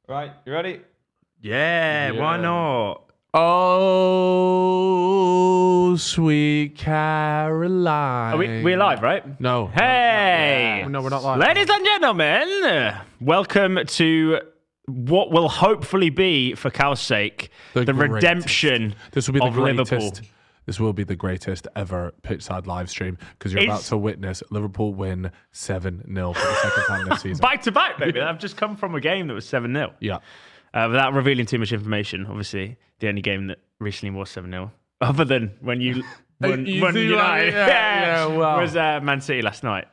Right, you ready? Yeah, why not? Oh, sweet Caroline. We're live, right? No. Hey! No, we're not live. Ladies and gentlemen, welcome to what will hopefully be, for Cal's sake, the greatest. redemption This will be the of greatest. Liverpool. This will be the greatest ever pitchside live stream because you're about to witness Liverpool win 7-0 for the second time this season. Back to back, baby. I've just come from a game that was 7-0. Yeah. Without revealing too much information, obviously, the only game that recently was 7-0, other than when you won United, was Man City last night.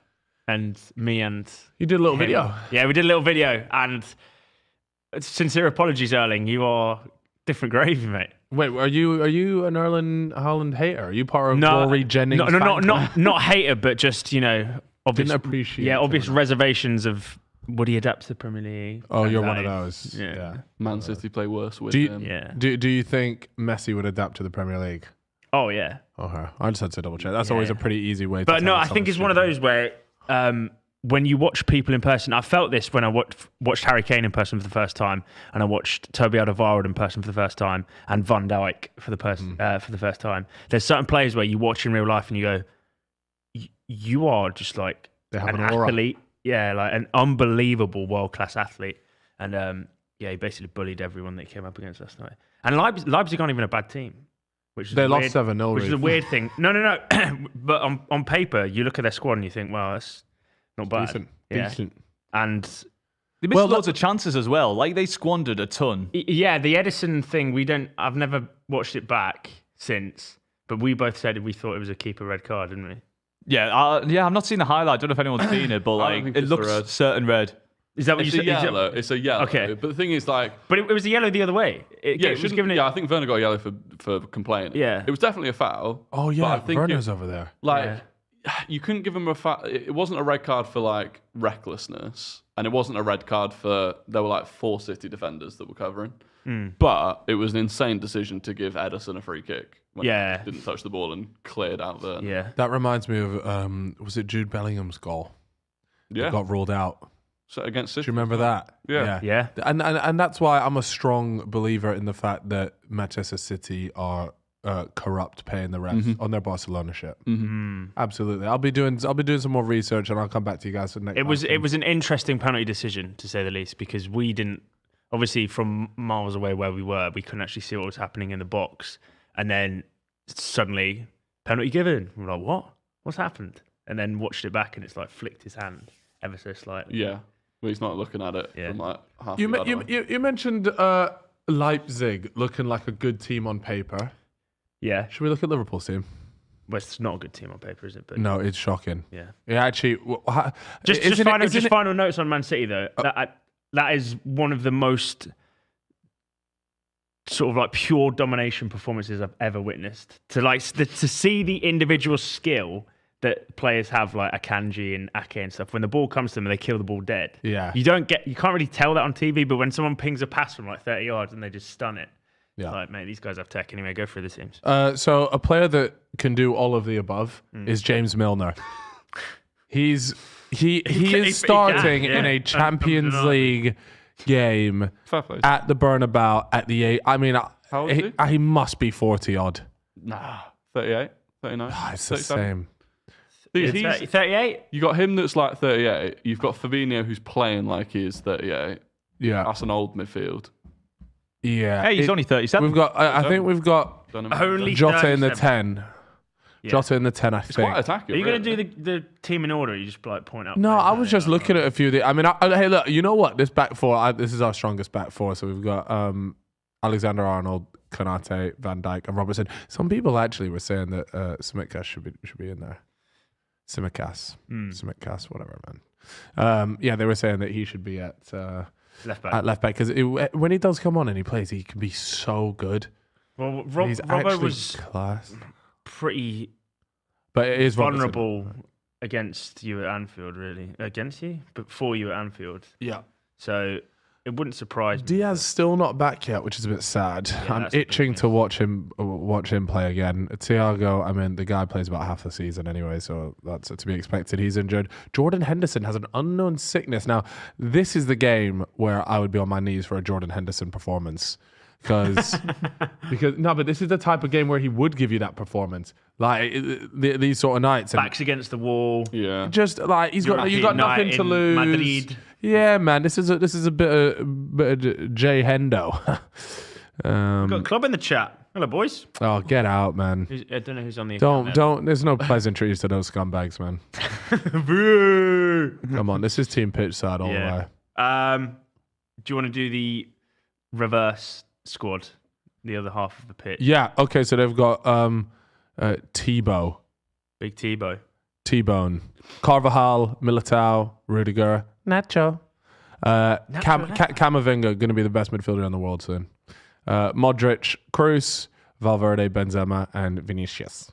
And me and... You did a little him. video. Yeah, we did a little video. And sincere apologies, Erling. You are different gravy, mate. Wait, are you an Erling Haaland hater? Are you part of Rory Jennings? Not hater, but just, obvious, Didn't appreciate. obvious reservations of would he adapt to the Premier League? Oh, you're one of those. Yeah. Man City play worse with Do you, him. Yeah. Do you think Messi would adapt to the Premier League? Oh, yeah. Okay, I just had to double check. That's always a pretty easy way. But to no, tell I think it's one of those where when you watch people in person, I felt this when I watched Harry Kane in person for the first time, and I watched Toby Alderweireld in person for the first time, and Van Dijk for the first time. There's certain players where you watch in real life and you go, you are just like They have an an aura. athlete, like an unbelievable world-class athlete, and he basically bullied everyone that he came up against last night. And Leipzig aren't even a bad team. They lost 7-0. Which is a weird thing. No. But on paper, you look at their squad and you think, well, that's not bad. Decent. And They missed loads of chances as well. Like, they squandered a ton. yeah, the Edison thing, I've never watched it back since, but we both said we thought it was a keeper red card, didn't we? Yeah, I've not seen the highlight. I don't know if anyone's seen it, but I don't like think it it's the looks red. certain red. Is that what It's you a said? yellow. It's a yellow. Okay. But the thing is, like, But it was a yellow the other way. It was given it. I think Werner got a yellow for complaining. Yeah. It was definitely a foul. Oh yeah, but I think Werner's over there. you couldn't give him a foul. It wasn't a red card for like recklessness, and it wasn't a red card for there were like 4 City defenders that were covering. But it was an insane decision to give Edison a free kick when he didn't touch the ball and cleared out there. Yeah. That reminds me of was it Jude Bellingham's goal? Yeah. It got ruled out. So against City. Do you remember that? Yeah. And that's why I'm a strong believer in the fact that Manchester City are corrupt paying the refs on their Barcelona shit. Absolutely. I'll be doing some more research and I'll come back to you guys for next. It was an interesting penalty decision, to say the least, because we didn't, obviously from miles away where we were, we couldn't actually see what was happening in the box. And then suddenly, penalty given. We're like, what? What's happened? And then watched it back and it's like flicked his hand ever so slightly. Yeah. Well, he's not looking at it from like half a yard away. You mentioned Leipzig looking like a good team on paper. Yeah. Should we look at Liverpool's team? Well, it's not a good team on paper, is it? But No, it's shocking. yeah. It actually. Just final notes on Man City though. That is one of the most sort of like pure domination performances I've ever witnessed. To see the individual skill that players have, like Akanji and Ake and stuff. When the ball comes to them, they kill the ball dead. Yeah. You can't really tell that on TV, but when someone pings a pass from like 30 yards and they just stun it, Yeah. like, mate, these guys have tech anyway. Go through the teams. So a player that can do all of the above is James Milner. He is starting in a Champions League game Fair play. at the Bernabeu at the 8. I mean, How old is he must be 40 odd. Nah. 38, 39. It's the 37. same. He's- 38? You got him that's like 38. You've got Fabinho who's playing like he is 38. Yeah, That's an old midfield. yeah. Hey, he's only 37. We've got. I think we've got Don't know. Only Jota in the 37. 10. Yeah. Jota in the 10. I It's think. quite attacking. Are you going to really. do the team in order? Or you just like point out? No, players I that was they just are? looking at a few. I mean, hey, look. You know what? This back four. This is our strongest back four. So we've got Alexander Arnold, Konate, Van Dijk, and Robertson. Some people actually were saying that Tsimikas should be in there. Tsimikas, whatever, man. Yeah, they were saying that he should be at left back. left back because when he does come on and he plays, he can be so good. Well, He's Robbo actually was class. pretty But it is Robertson. vulnerable against you at Anfield, really. Against you? But for you at Anfield. Yeah. So It wouldn't surprise me. Diaz still not back yet, which is a bit sad. I'm that's a bit itching to watch him play again. Thiago, I mean, the guy plays about half the season anyway, so that's to be expected. He's injured. Jordan Henderson has an unknown sickness. Now, this is the game where I would be on my knees for a Jordan Henderson performance. Because but this is the type of game where he would give you that performance, like these sort of nights. And Backs against the wall. Yeah. just like you got nothing to lose. Madrid. Yeah, man, this is a bit of Jay Hendo. Got a club in the chat. Hello, boys. Oh, get out, man! I don't know who's on the account. Don't. There's no pleasantries to those scumbags, man. Come on, this is team pitch side all the way. Do you want to do the reverse squad, the other half of the pitch? Yeah. Okay. So they've got Tebow, Big Tebow, T-Bone, Carvajal, Militao, Rudiger, Nacho. Camavinga going to be the best midfielder in the world soon. Modric, Cruz, Valverde, Benzema, and Vinicius.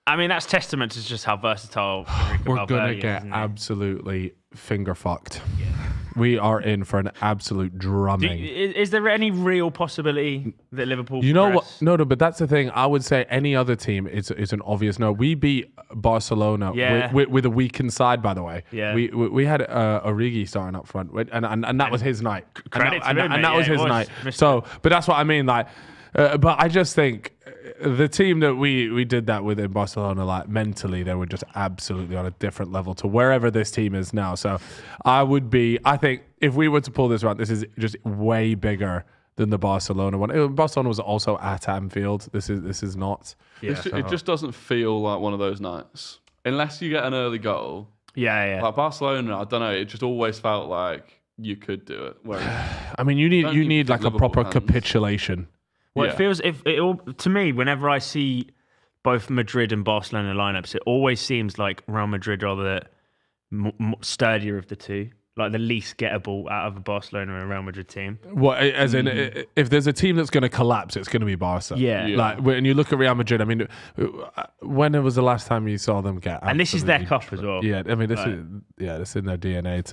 I mean, that's testament to just how versatile We're going to get absolutely finger fucked. Yeah. We are in for an absolute drumming. Is there any real possibility that Liverpool? You know what? No, but that's the thing. I would say any other team is an obvious no. We beat Barcelona with a weakened side, by the way. Yeah. We had Origi starting up front, and that was his night. Credit to him, and that mate. was his night. So, but that's what I mean. Like, but I just think the team that we did that with in Barcelona, like mentally, they were just absolutely on a different level to wherever this team is now. So I think if we were to pull this around, this is just way bigger than the Barcelona one. Barcelona was also at Anfield. This is not. Yeah. It just doesn't feel like one of those nights. Unless you get an early goal. Yeah. Like Barcelona, I don't know, it just always felt like you could do it. I mean, you need like a proper capitulation. Well, it feels to me, whenever I see both Madrid and Barcelona lineups, it always seems like Real Madrid are the sturdier of the two, like the least gettable out of a Barcelona and Real Madrid team. Well, as in, if there's a team that's going to collapse, it's going to be Barca. Yeah. Like when you look at Real Madrid, I mean, when was the last time you saw them get? And this is their cup as well. Yeah, I mean, this is in their DNA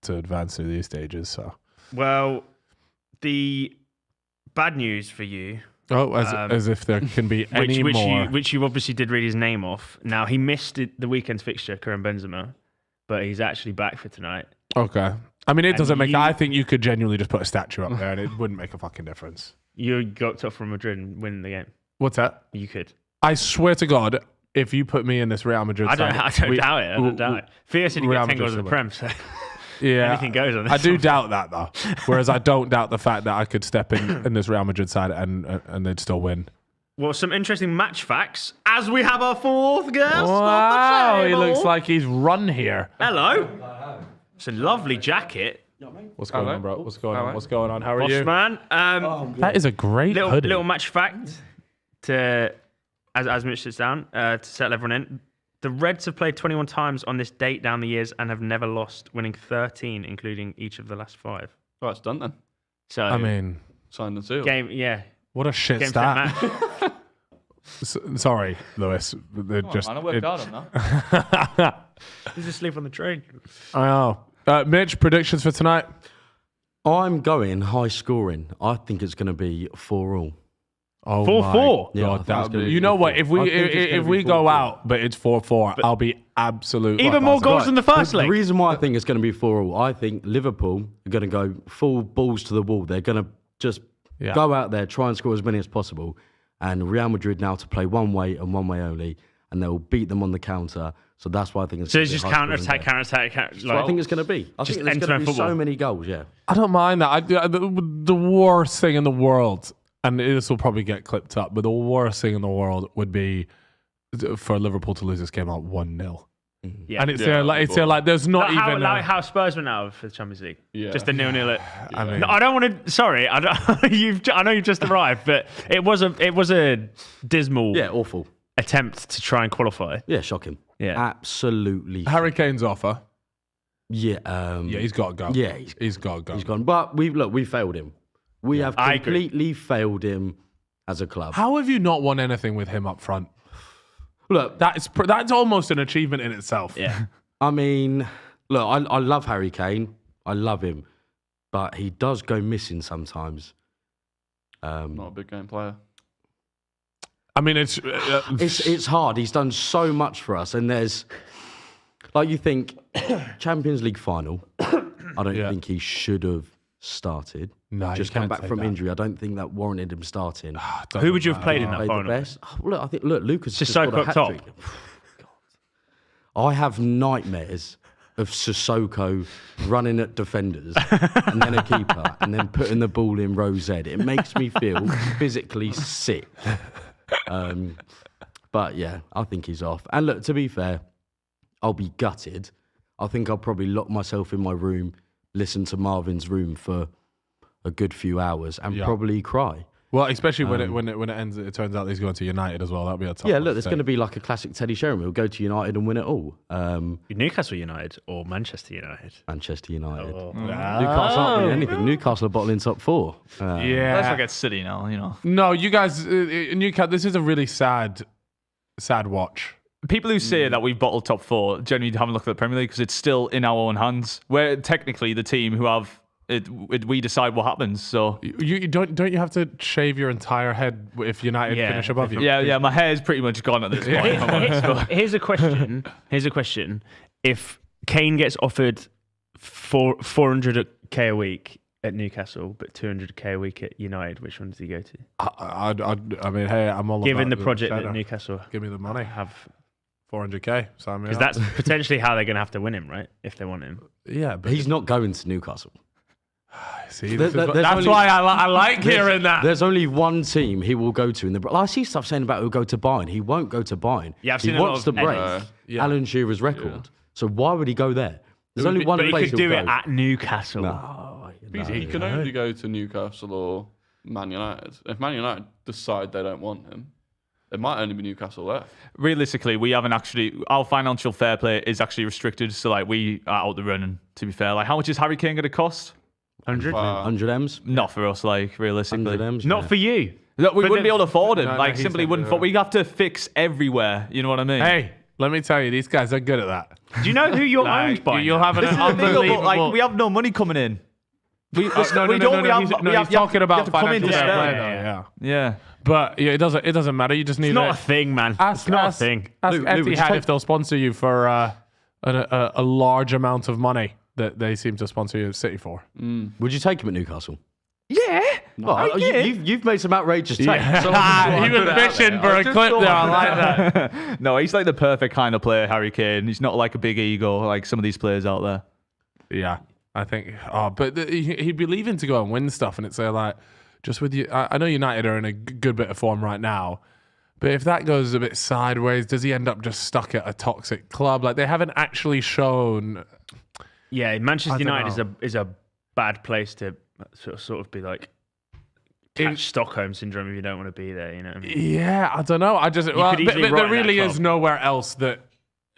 to advance through these stages. So, well, the bad news for you. Oh, as if there can be any more. Which you obviously did read his name off. Now, he missed the weekend's fixture, Karim Benzema, but he's actually back for tonight. Okay. I mean, it doesn't make... I think you could genuinely just put a statue up there and it wouldn't make a fucking difference. You got up from Madrid and win the game. What's that? You could. I swear to God, if you put me in this Real Madrid I don't doubt it. Theo said you get 10 goals in the Prem, so... Yeah, anything goes on this. I do doubt that though. Whereas I don't doubt the fact that I could step in this Real Madrid side and they'd still win. Well, some interesting match facts as we have our fourth guest. Wow, he looks like he's run here. Hello. It's a lovely jacket. What's going on, bro? What's going on? What's going on? How are Boss you? man. That is a great hoodie. Little match fact to as Mitch sits down to settle everyone in. The Reds have played 21 times on this date down the years and have never lost, winning 13, including each of the last 5. Well, it's done then. So I mean, signed and sealed. Game, yeah. What a shit Game stat. Sorry, Lewis. I worked hard on that. He's asleep on the train. I know. Mitch, predictions for tonight? I'm going high scoring. I think it's going to be 4-4. Oh 4-4. Yeah, you know what? If we go out, but it's 4-4, I'll be absolutely even more goals than the first leg. The reason why I think it's going to be 4-4, I think Liverpool are going to go full balls to the wall. They're going to just go out there, try and score as many as possible, and Real Madrid now to play one way and one way only, and they'll beat them on the counter. So that's why I think it's. So it's just counter attack. Like, I think it's going to be. I think there's going to be so many goals. Yeah. I don't mind that. The worst thing in the world. And this will probably get clipped up, but the worst thing in the world would be for Liverpool to lose this game out 1-0. Yeah. And it's like there's not even how Spurs went out for the Champions League. Yeah. Just a 0-0. I mean, No, I don't want to. Sorry, I know you've just arrived, but it was a dismal, awful attempt to try and qualify. Yeah, shocking. Yeah, absolutely. Harry Kane's offer. Yeah, he's got to go. Yeah, he's got to go. He's gone. But we failed him. We have completely failed him as a club. How have you not won anything with him up front? Look, that's almost an achievement in itself. Yeah. I mean, look, I love Harry Kane. I love him. but he does go missing sometimes. Not a big game player. I mean, it's hard. He's done so much for us, and there's like you think Champions League final. I don't think he should have started. No, just come back from injury. I don't think that warranted him starting. Who would you have played in that Played final? the best. Oh, look, I think Lucas just Sissoko got a up hat top. trick. I have nightmares of Sissoko running at defenders and then a keeper and then putting the ball in row Z. It makes me feel physically sick. But yeah, I think he's off. And look, to be fair, I'll be gutted. I think I'll probably lock myself in my room, listen to Marvin's Room for a good few hours and probably cry. Well, especially when it ends, it turns out he's going to United as well. That'll be a tough. Yeah, look, there's going to be like a classic Teddy Sheringham. He'll go to United and win it all. Newcastle United or Manchester United? Manchester United. Oh. Newcastle aren't winning anything. Newcastle are bottling top 4. Let's not get City now, you know. No, you guys, Newcastle. This is a really sad watch. People who say that we've bottled top 4 genuinely haven't looked at the Premier League because it's still in our own hands. We're technically the team who have it. We decide what happens. So You don't you have to shave your entire head if United finish above you? yeah, my hair's pretty much gone at this point. if I'm honest, but- Here's a question. If Kane gets offered 400k a week at Newcastle, but 200k a week at United, which one does he go to? I mean, hey, I'm all Given about the project cheddar. that Newcastle Give me the money. have, 400k. Sign me because up. that's potentially how they're going to have to win him, right? If they want him. Yeah, but He's not going to Newcastle. see, There- this is there's that's only- why I like hearing that. There's only one team he will go to in the. I see stuff saying about he'll go to Bayern. He won't go to Bayern. Yeah, I've he seen a lot wants of to break Alan Shearer's record. So why would he go there? There's only one but place he could he'll do go. it at Newcastle. No, He can only go to Newcastle or Man United. If Man United decide they don't want him, it might only be Newcastle left. realistically, we haven't actually. Our financial fair play is actually restricted. So like we are out the running. To be fair, like how much is Harry Kane going to cost? 100? 100 M's. Not for us, like realistically. 100 M's. Not for you. Look, we But wouldn't be then- able to afford him. No, like he's simply not wouldn't. doing We have to fix everywhere. You know what I mean? Hey, let me tell you, these guys are good at that. Do you know who you're owned by? You'll now? have an This is the thing, though, unbelievable. but, like we have no money coming in. We No, we don't. We have. he's talking about you have to come in financial to fair play, spend. though, yeah. Yeah. But yeah, it doesn't matter. You just need It's not to a thing, man. ask, It's not ask, a thing. Ask Luke, would you Etihad take- if they'll sponsor you for a large amount of money that they seem to sponsor you at City for. Would you take him at Newcastle? Yeah. Oh, you've made some outrageous takes. So He was fishing for a clip there. I like that. No, he's like the perfect kind of player, Harry Kane. He's not like a big ego like some of these players out there. Yeah, I think. Oh, but he'd be leaving to go and win stuff, and it's like just with you. I know United are in a good bit of form right now, but if that goes a bit sideways, does he end up just stuck at a toxic club? Like they haven't actually shown. Yeah, Manchester I don't United know. is a bad place to sort of be like catch Stockholm syndrome if you don't want to be there. You know what I mean? Yeah, I don't know. I just could easily but rot there in really that is club. nowhere else that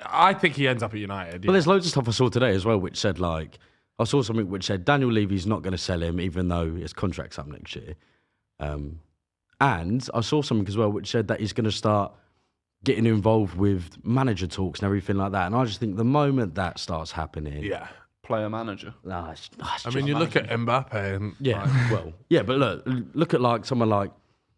I think he ends up at United. Well, there's loads of stuff I saw today as well, which said like I saw something which said Daniel Levy's not going to sell him, even though his contract's up next year. And I saw something as well which said that he's going to start getting involved with manager talks and everything like that. And I just think the moment that starts happening, Yeah. Player manager. it's I mean, you look at Mbappe and but look at like someone like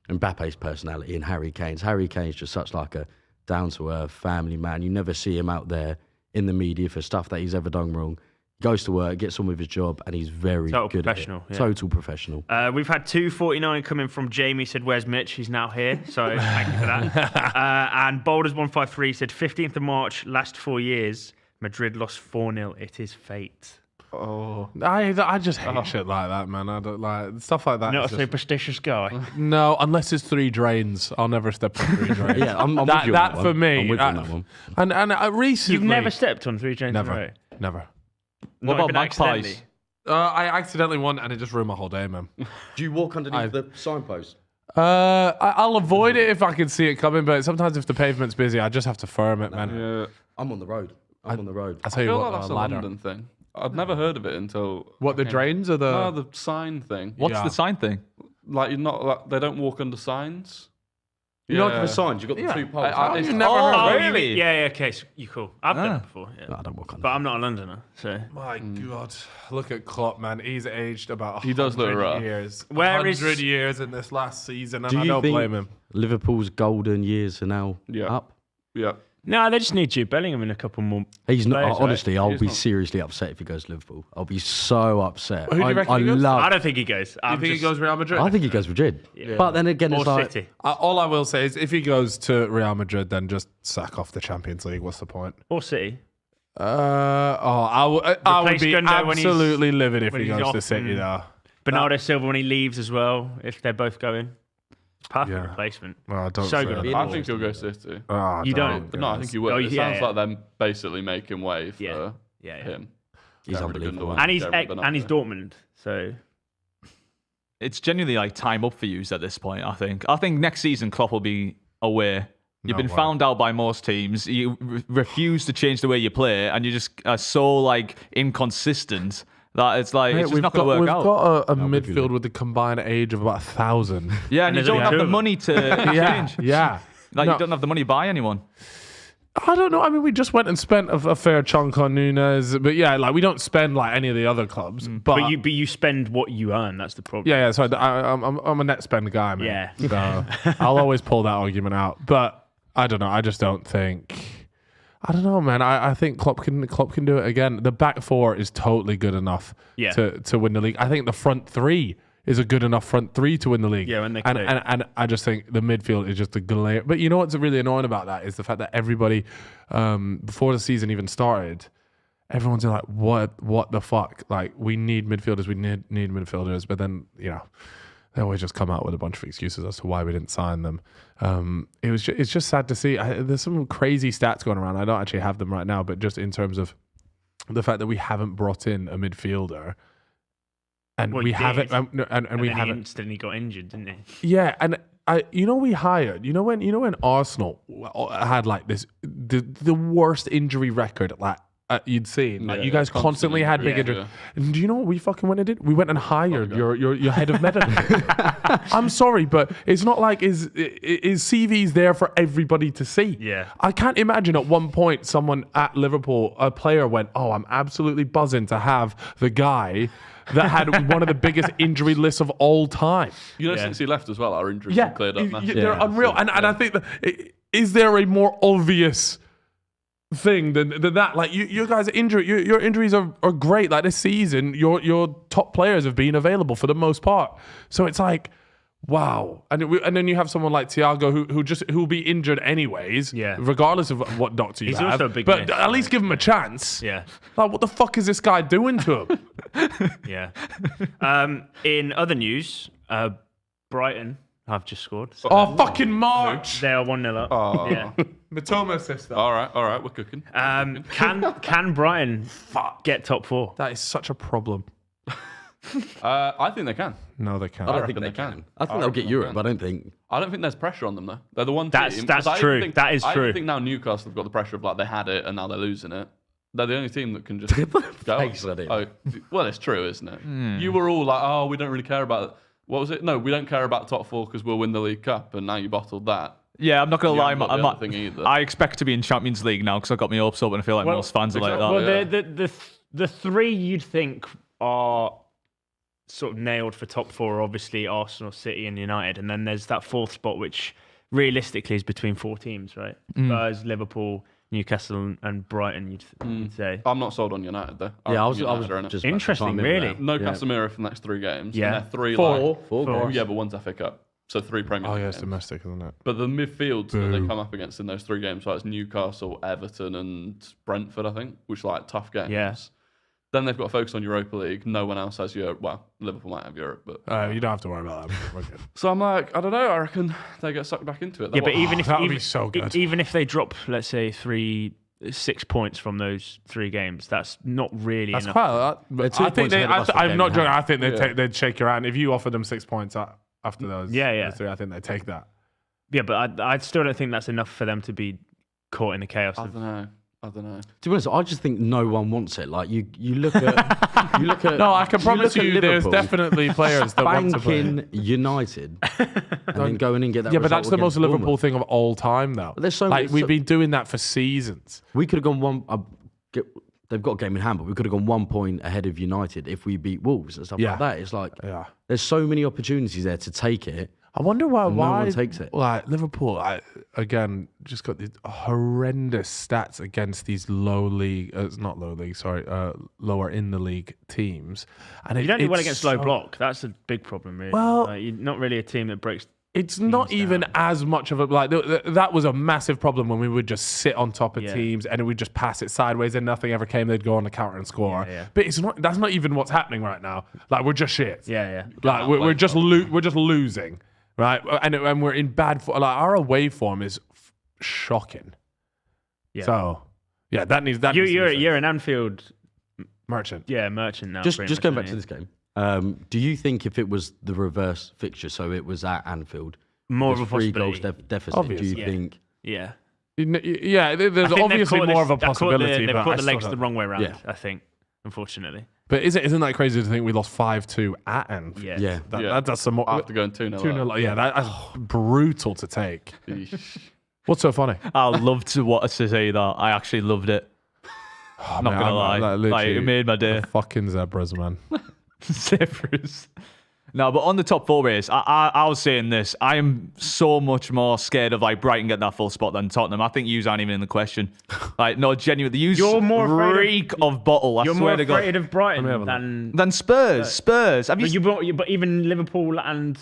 Mbappe's personality and Harry Kane's. Harry Kane's just such like a down-to-earth family man. You never see him out there in the media for stuff that he's ever done wrong. Goes to work, gets on with his job, and he's very Total good professional, at it. yeah. Total professional. We've had 249 coming from Jamie. Said, "Where's Mitch? He's now here." So thank you for that. And Boulders 153 said, "15th of March, last 4 years, Madrid lost 4-0. It is fate." Oh, I just hate shit like that, man. I don't like stuff like that. Not a is just- superstitious guy. No, unless it's 3 drains, I'll never step on 3 drains. Yeah, I'm with that you on that that for one. me. I'm with you on that one. And recently, You've never stepped on 3 chains in a row. never. What about Magpies? I accidentally won, and it just ruined my whole day, man. Do you walk underneath the signpost? I'll avoid it if I can see it coming, but sometimes if the pavement's busy, I just have to firm it, man. yeah. I'm on the road. I'm on the road. I I tell you feel what, like that's a ladder. London thing. I'd never heard of it until What, the drains or the? no, the sign thing. What's Yeah. the sign thing? Like you're not. Like, they don't walk under signs. You know, like the signs, you've got the 2 poles. It's never heard of it. really? Yeah, okay, so you cool. I've done it before, yeah. No, I don't walk on But I'm not a Londoner, so. My God, look at Klopp, man. He's aged about He does look 100 rough. years. Where 100 is- years in this last season, and Do I you don't think blame him. Liverpool's golden years are now up? Yeah. No, they just need Jude Bellingham in a couple more. He's not. players, right? Honestly, I'll He's be not. seriously upset if he goes to Liverpool. I'll be so upset. Who do you reckon he goes to? I don't think he goes. You think he goes Real Madrid? I think he goes Madrid. But then again, Or it's like City. All I will say is if he goes to Real Madrid, then just sack off the Champions League. What's the point? Or City. I would Replace be Gundo when he's- absolutely livid if when he he's goes to off. City, though. Bernardo Silva when he leaves as well, if they're both going. Perfect Yeah. replacement. Oh, don't So say good. that. I think he'll go City. Oh, You don't? No, I think he will. Oh, It yeah. sounds like them basically making way for Yeah. him. he's Get rid of unbelievable. Gundogan, And he's get rid of and he's Bernardo. Dortmund, so It's genuinely like time up for you at this point. I think next season Klopp will be aware. You've No been way. found out by most teams. You refuse to change the way you play, and you just are so like inconsistent that it's like it's just not going to work out. We've got a midfield with a combined age of about 1,000. Yeah, and you there's don't only have two the of them. money to Yeah, change. yeah. Like No. you don't have the money to buy anyone. I don't know. I mean, we just went and spent a fair chunk on Nunes, but yeah, like we don't spend like any of the other clubs. But, but you spend what you earn. That's the problem. yeah. So I'm a net spend guy, man. Yeah. So I'll always pull that argument out. But I don't know. I just don't think. I don't know, man. I think Klopp can do it again. The back four is totally good enough Yeah. to win the league. I think the front three is a good enough front three to win the league. Yeah, when they and, click. and I just think the midfield is just a glare. But you know what's really annoying about that is the fact that everybody, before the season even started, everyone's like, what the fuck? Like, we need midfielders, we need midfielders. But then, you know, they always just come out with a bunch of excuses as to why we didn't sign them. It's just sad to see. There's some crazy stats going around. I don't actually have them right now, but just in terms of the fact that we haven't brought in a midfielder. And Well, we he haven't, did. and we then he haven't. instantly got injured, didn't he? Yeah, and we hired. You know when Arsenal had like the worst injury record like you'd seen. Like Yeah, you guys constantly had big injury, injuries. And do you know what we fucking went and did? We went and hired your head of medical. I'm sorry, but it's not like is CV's there for everybody to see. Yeah. I can't imagine at one point someone at Liverpool, a player went, "Oh, I'm absolutely buzzing to have the guy that had one of the biggest injury lists of all time." You know, Yeah. since he left as well, our injuries Yeah, have cleared up massively. they're unreal. And I think that is there a more obvious thing than that? Like you guys are injured. Your injuries are great. Like this season, your top players have been available for the most part. So it's like, wow. And then you have someone like Thiago who'll be injured anyways. Yeah. Regardless of what doctor you He's have. also a big but miss, at least give him a chance. Yeah. Like what the fuck is this guy doing to him? Yeah. In other news, Brighton have just scored. So Oh fucking March. they are 1-0 up. Oh. Yeah. Matoma sister. All right, we're cooking. Can Brighton get top four? That is such a problem. I think they can. No, they can't. I don't think reckon they they can. can. I think I they'll reckon get they Europe. can. I don't think. I don't think there's pressure on them though. They're the one That's- team. that's 'cause I even true. think- That is I true. even think now Newcastle have got the pressure of like they had it and now they're losing it. They're the only team that can just go. Thanks, Eddie. Oh, well, it's true, isn't it? You were all like, "Oh, we don't really care about." What was it? No, we don't care about top four because we'll win the League Cup, and now you bottled that. Yeah, I'm not going to You lie. haven't got the other thing either. I expect to be in Champions League now because I got my hopes up, and I feel like most fans are like that. exactly. Well, yeah. the three you'd think are sort of nailed for top four are obviously Arsenal, City, and United, and then there's that fourth spot which realistically is between four teams, right? Spurs, Liverpool, Newcastle, and Brighton. You'd say. I'm not sold on United though. Yeah, I was United are in it. just about to Interesting, chime in really. with that. No Yeah. Casemiro for the next 3 games. Yeah. and they're 3 Four. Four goals. Yeah, but one's FA Cup, so 3 Premier Oh League yeah, it's games. domestic, isn't it? But the midfields that they Boo. come up against in those 3 games, so it's Newcastle, Everton, and Brentford, I think, which are like tough games. Yeah. Then they've got to focus on Europa League. No one else has Europe. Well, Liverpool might have Europe, but You don't have to worry about that. We're good. so I'm like, I don't know. I reckon they get sucked back into it. Yeah, but even if that would even, be so good. even if they drop, let's say 6 points from those 3 games, that's not really That's enough. quite. They're 2 I think points they. ahead of us with I'm game not in joking. hand. I think Yeah. they'd shake your hand if you offered them 6 points after those. Yeah. those 3, I think they take that. Yeah, but I still don't think that's enough for them to be caught in the chaos I of don't know. I don't know. To be honest, I just think no one wants it. Like you look at No, I can promise look at you, there's Liverpool definitely players that want to play. banking United and then go in and get that. Yeah, but that's result the most against Liverpool Bournemouth. thing of all time, though. But there's so like much- we've been doing that for seasons. We could have gone one. They've got a game in hand, but we could have gone 1 point ahead of United if we beat Wolves and stuff Yeah. like that. It's like Yeah. there's so many opportunities there to take it. I wonder why no one takes it. Like Liverpool, again, just got these horrendous stats against these lower in the league teams, and You don't do well it's against low so- block. That's a big problem, really. Well- Like, you're not really a team that breaks. It's not even as much of a like that was a massive problem when we would just sit on top of Yeah. teams and we'd just pass it sideways and nothing ever came. They'd go on the counter and score. Yeah, yeah. But it's not. That's not even what's happening right now. Like we're just shit. Yeah. Like we're just losing, right? And we're in bad form. Like our away form is shocking. Yeah. So yeah, that needs to be You're fixed. an Anfield, merchant. merchant now. Just pretty much, going back to aren't this game. Do you think if it was the reverse fixture, so it was at Anfield, you? More of a with 3 goals possibility. deficit, Obviously. do you think? Yeah. Yeah, there's I think obviously they've more of a caught possibility. They've but caught I the still legs don't- the wrong way around. Yeah. I think, unfortunately. But isn't that crazy to think we lost 5-2 at Anfield? Yeah. Yeah. That's some more. After going 2-0. 2-0, yeah, that's brutal to take. Eesh. What's so funny? I loved to say that. I actually loved it. Oh, Not gonna lie. Like, literally it made my day. the fucking zebras, man. Zebras. No, but on the top 4 race, I was saying this. I am so much more scared of like Brighton getting that full spot than Tottenham. I think yous aren't even in the question. Like, no, genuinely, yous You're more afraid reek of bottle. I You're swear more to God. afraid of Brighton Than Spurs. Have you? but even Liverpool and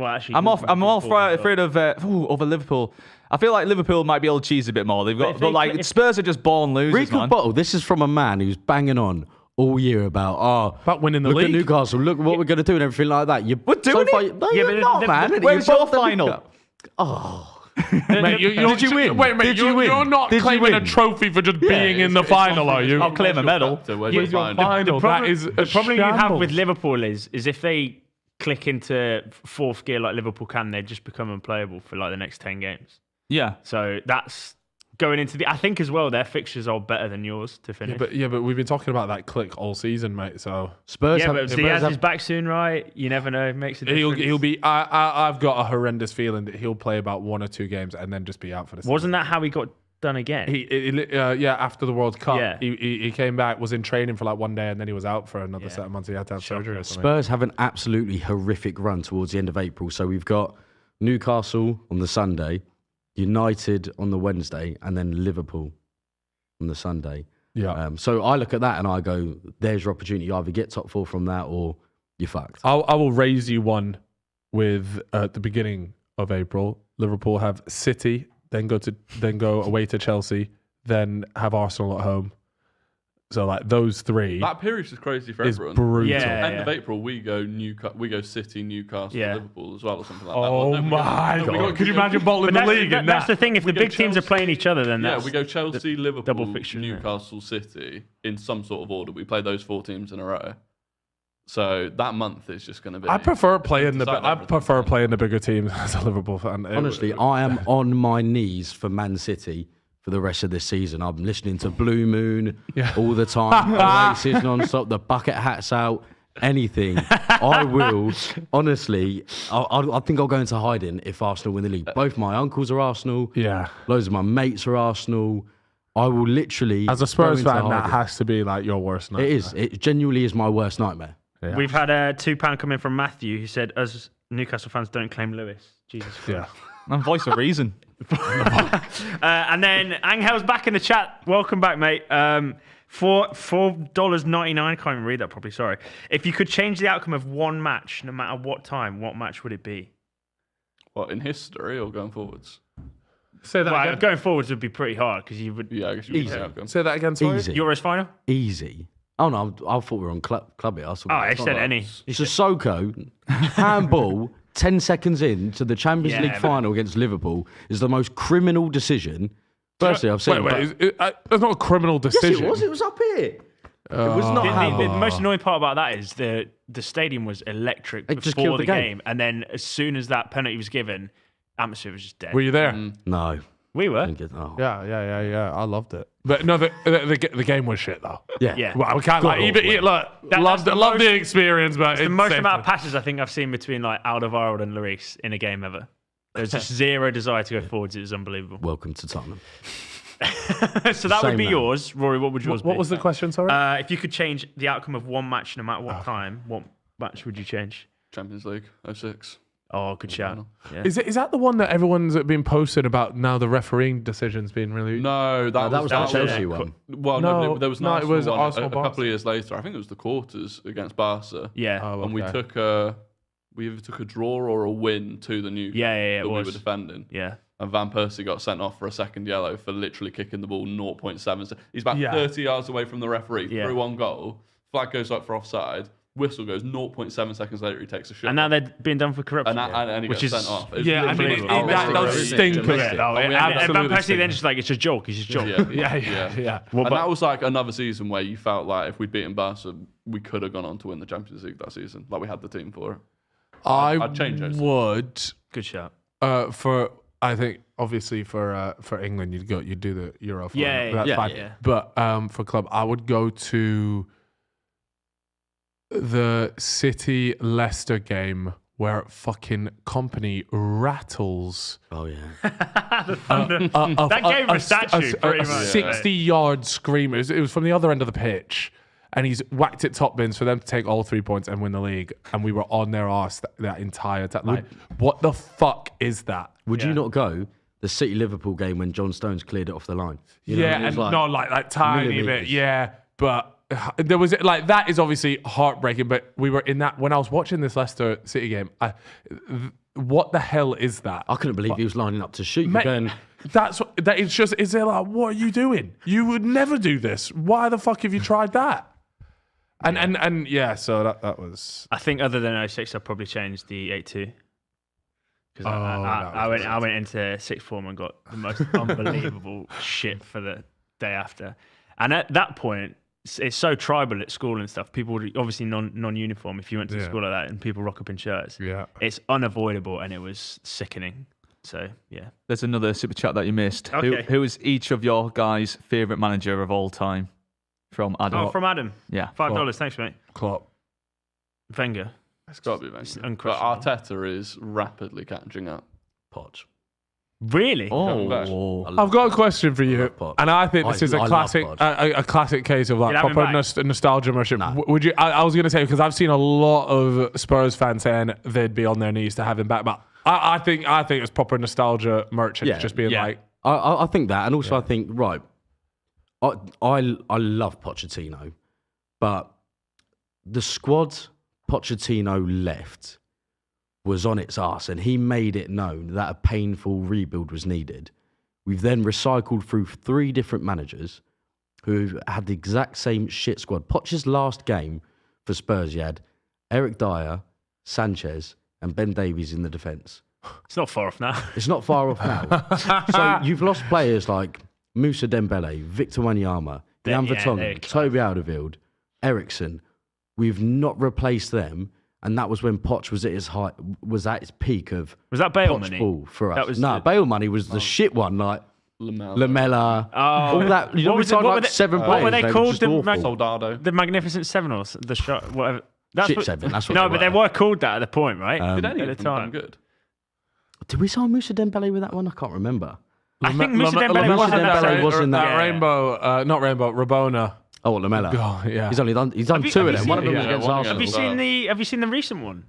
actually, I'm more Liverpool as afraid of over Liverpool. I feel like Liverpool might be able to cheese a bit more. They've got, if but they- like if- Spurs are just born losers, Reek man. of bottle. This is from a man who's banging on all year about winning the look league. at Newcastle, look what we're going to do and everything like that. We're doing it. No, Yeah, you're but not, the- man. Where's You're your above the final? League Cup. Oh, Mate, Did you win? Wait, mate, Did you win? you're not Did you claiming a win? trophy for just being in the final, are you? I'll claim a medal. Where's Where's your your final? final? That is the problem you have shambles. with Liverpool is if they click into 4th gear like Liverpool can, they just become unplayable for like the next 10 games. Yeah. So that's going into the. I think as well their fixtures are better than yours to finish. But we've been talking about that click all season, mate. So Spurs Yeah, have, but Spurs Diaz have- is back soon, right? You never know. It makes a difference. he'll be. I've got a horrendous feeling that he'll play about 1 or 2 games and then just be out for the season. Wasn't that how he got done again? Yeah, after the World Cup, Yeah. he came back, was in training for like 1 day, and then he was out for another set of months. He had to have surgery or something. Spurs have an absolutely horrific run towards the end of April. So we've got Newcastle on the Sunday, United on the Wednesday, and then Liverpool on the Sunday. Yeah. So I look at that and I go, there's your opportunity. You either get top 4 from that or you're fucked. I will raise you one with at the beginning of April. Liverpool have City, then go away to Chelsea, then have Arsenal at home. So like those 3 That period's just crazy for is everyone. brutal. Yeah. End of April, we go City, Newcastle, Yeah. Liverpool as well, or something like Oh that. my No, we God! Could you imagine bottling But the league in that's that? the thing. If the go big teams are Chelsea. playing each other, then Yeah, that's we go Chelsea, Liverpool, double fixture, isn't it? Newcastle, City in some sort of order. We play those 4 teams in a row. So that month is just going to be. I prefer playing decide everything. the bigger teams as a Liverpool fan. Honestly, I am on my knees for Man City for the rest of this season. I'm listening to Blue Moon all the time, Oasis non-stop, the bucket hats out, anything. I will, honestly, I think I'll go into hiding if Arsenal win the league. Both my uncles are Arsenal. Yeah. Loads of my mates are Arsenal. I will literally... As a Spurs go into fan, that hiding. has to be like your worst nightmare. It is. It genuinely is my worst nightmare. Yeah. We've had a £2 come in from Matthew who said, "Us Newcastle fans don't claim Lewis." Jesus Christ. Yeah. I'm voice of reason. And then Angel's back in the chat. Welcome back, mate. For $4.99, can't even read that properly. Sorry. If you could change the outcome of one match, no matter what time, what match would it be? What, in history or going forwards? Say that Well, again. going forwards would be pretty hard because you would. Yeah, I guess you would Easy. say outcome. Say that again. Sorry. Easy. Euros final? Easy. Oh, no, I thought we were on club it. I I said any. Sissoko, handball, 10 seconds into the Champions Yeah, League but- final against Liverpool is the most criminal decision. Firstly, I've seen. That's not a criminal Yes, decision. it was. It was up here. It was not The handball. most annoying part about that is the stadium was electric It just before killed the the game. game. And then as soon as that penalty was given, atmosphere was just dead. Were you there? No. We were. Oh. Yeah. I loved it. But no, the game was shit though. Yeah. Well, we can't love the experience, but The most amount of passes I think I've seen between like Alderweireld and Lloris in a game ever. There was just zero desire to go forwards. It was unbelievable. Welcome to Tottenham. So that would be man. yours, Rory. What would yours be? What was the question? Sorry. If you could change the outcome of one match, no matter what time, what match would you change? Champions League 06. Oh, good shout. Yeah. Is that the one that everyone's been posted about now? The refereeing decisions being really. No, that was the Chelsea one. Well, No, there was no, it was one Arsenal, a couple Barca. of years later. I think it was the quarters against Barca. Yeah. Oh, And we okay. either took a draw or a win to the new Yeah, it that we was. were defending. Yeah. And Van Persie got sent off for a second yellow for literally kicking the ball 0.7. He's about 30 yards away from the referee through one goal. Flag goes up for offside. Whistle goes 0.7 seconds later. He takes a shot. And now they're being done for corruption. And he Which gets is- sent off. It was Yeah, I mean, literally that outrageous. was stinkers. Yeah, no, And we and ended Van absolutely Persie then just like, it's a joke. He's just a joke. Yeah. And that was like another season where you felt like if we'd beaten Barca, we could have gone on to win the Champions League that season. Like we had the team for it. I'd change those. would Good shout. I think obviously for England you'd do the Euro final. Yeah, That's yeah, fine. yeah. But for club I would go to the City Leicester game where fucking Company rattles Oh yeah. That gave him a statue, pretty much. 60-yard scream. It was from the other end of the pitch. And he's whacked it top bins for them to take all 3 points and win the league. And we were on their arse that entire time. Like, what the fuck is that? Would you not go the City Liverpool game when John Stones cleared it off the line? You know, Yeah, it was and like tiny bit. millimetres. Yeah, but there was like that is obviously heartbreaking. But we were in that when I was watching this Leicester City game. What the hell is that? I couldn't believe he was lining up to shoot. Mate, Going, that is just. Is there like what are you doing? You would never do this. Why the fuck have you tried that? And yeah, so that was. I think other than 06, I'd probably change the 8-2. Because I went into sixth form and got the most unbelievable shit for the day after. And at that point, it's so tribal at school and stuff. People would obviously non-uniform if you went to school like that and people rock up in shirts. Yeah. It's unavoidable and it was sickening. So, yeah. There's another super chat that you missed. Okay. Who is each of your guys' favourite manager of all time? From Adam. Oh, from Adam. Yeah. $5. Thanks, mate. Klopp. Wenger. It's got to be Wenger. But unquestionable. Arteta is rapidly catching up. Poch. Really? Oh. I've got a question for you, Poch. and I think this is I a love classic, Poch. a classic case of like You'd have him proper back? nostalgia merchant. Nah. Would you? I was going to say because I've seen a lot of Spurs fans saying they'd be on their knees to have him back, but I think it's proper nostalgia merchant, Yeah. just being Yeah. like, I think that, and also I think I love Pochettino, but the squad Pochettino left was on its arse, and he made it known that a painful rebuild was needed. We've then recycled through 3 different managers who had the exact same shit squad. Poch's last game for Spurs, he had Eric Dyer, Sanchez, and Ben Davies in the defence. It's not far off now. It's not far off now. So you've lost players like Moussa Dembele, Victor Wanyama, Jan Vertonghen, Toby Alderweireld, Ericsson. We've not replaced them, and that was when Poch was at his height, was at its peak of Was that Bale Poch money? ball for us. That was no, the- Bale money was the shit one, like Lamella, Oh. all that. You know, What we was it- signed what were like they- 7 what players. were they were called? just The awful. Mag- Soldado. The Magnificent Seven or the shot, whatever. That's Shit what, seven, that's what No, they but they were. were called that at the point, right? Did any at of the them time. come good? Did we sign Moussa Dembele with that one? I can't remember. I think Moussa Dembele Moussa wasn't Dembele that. was in that. Yeah. rainbow, not rainbow, Rabona. Oh, Lamella. Oh, yeah. He's done Have you- 2 of have you them. One of them seen- was against one Arsenal. Have you against- seen Have you seen the recent one?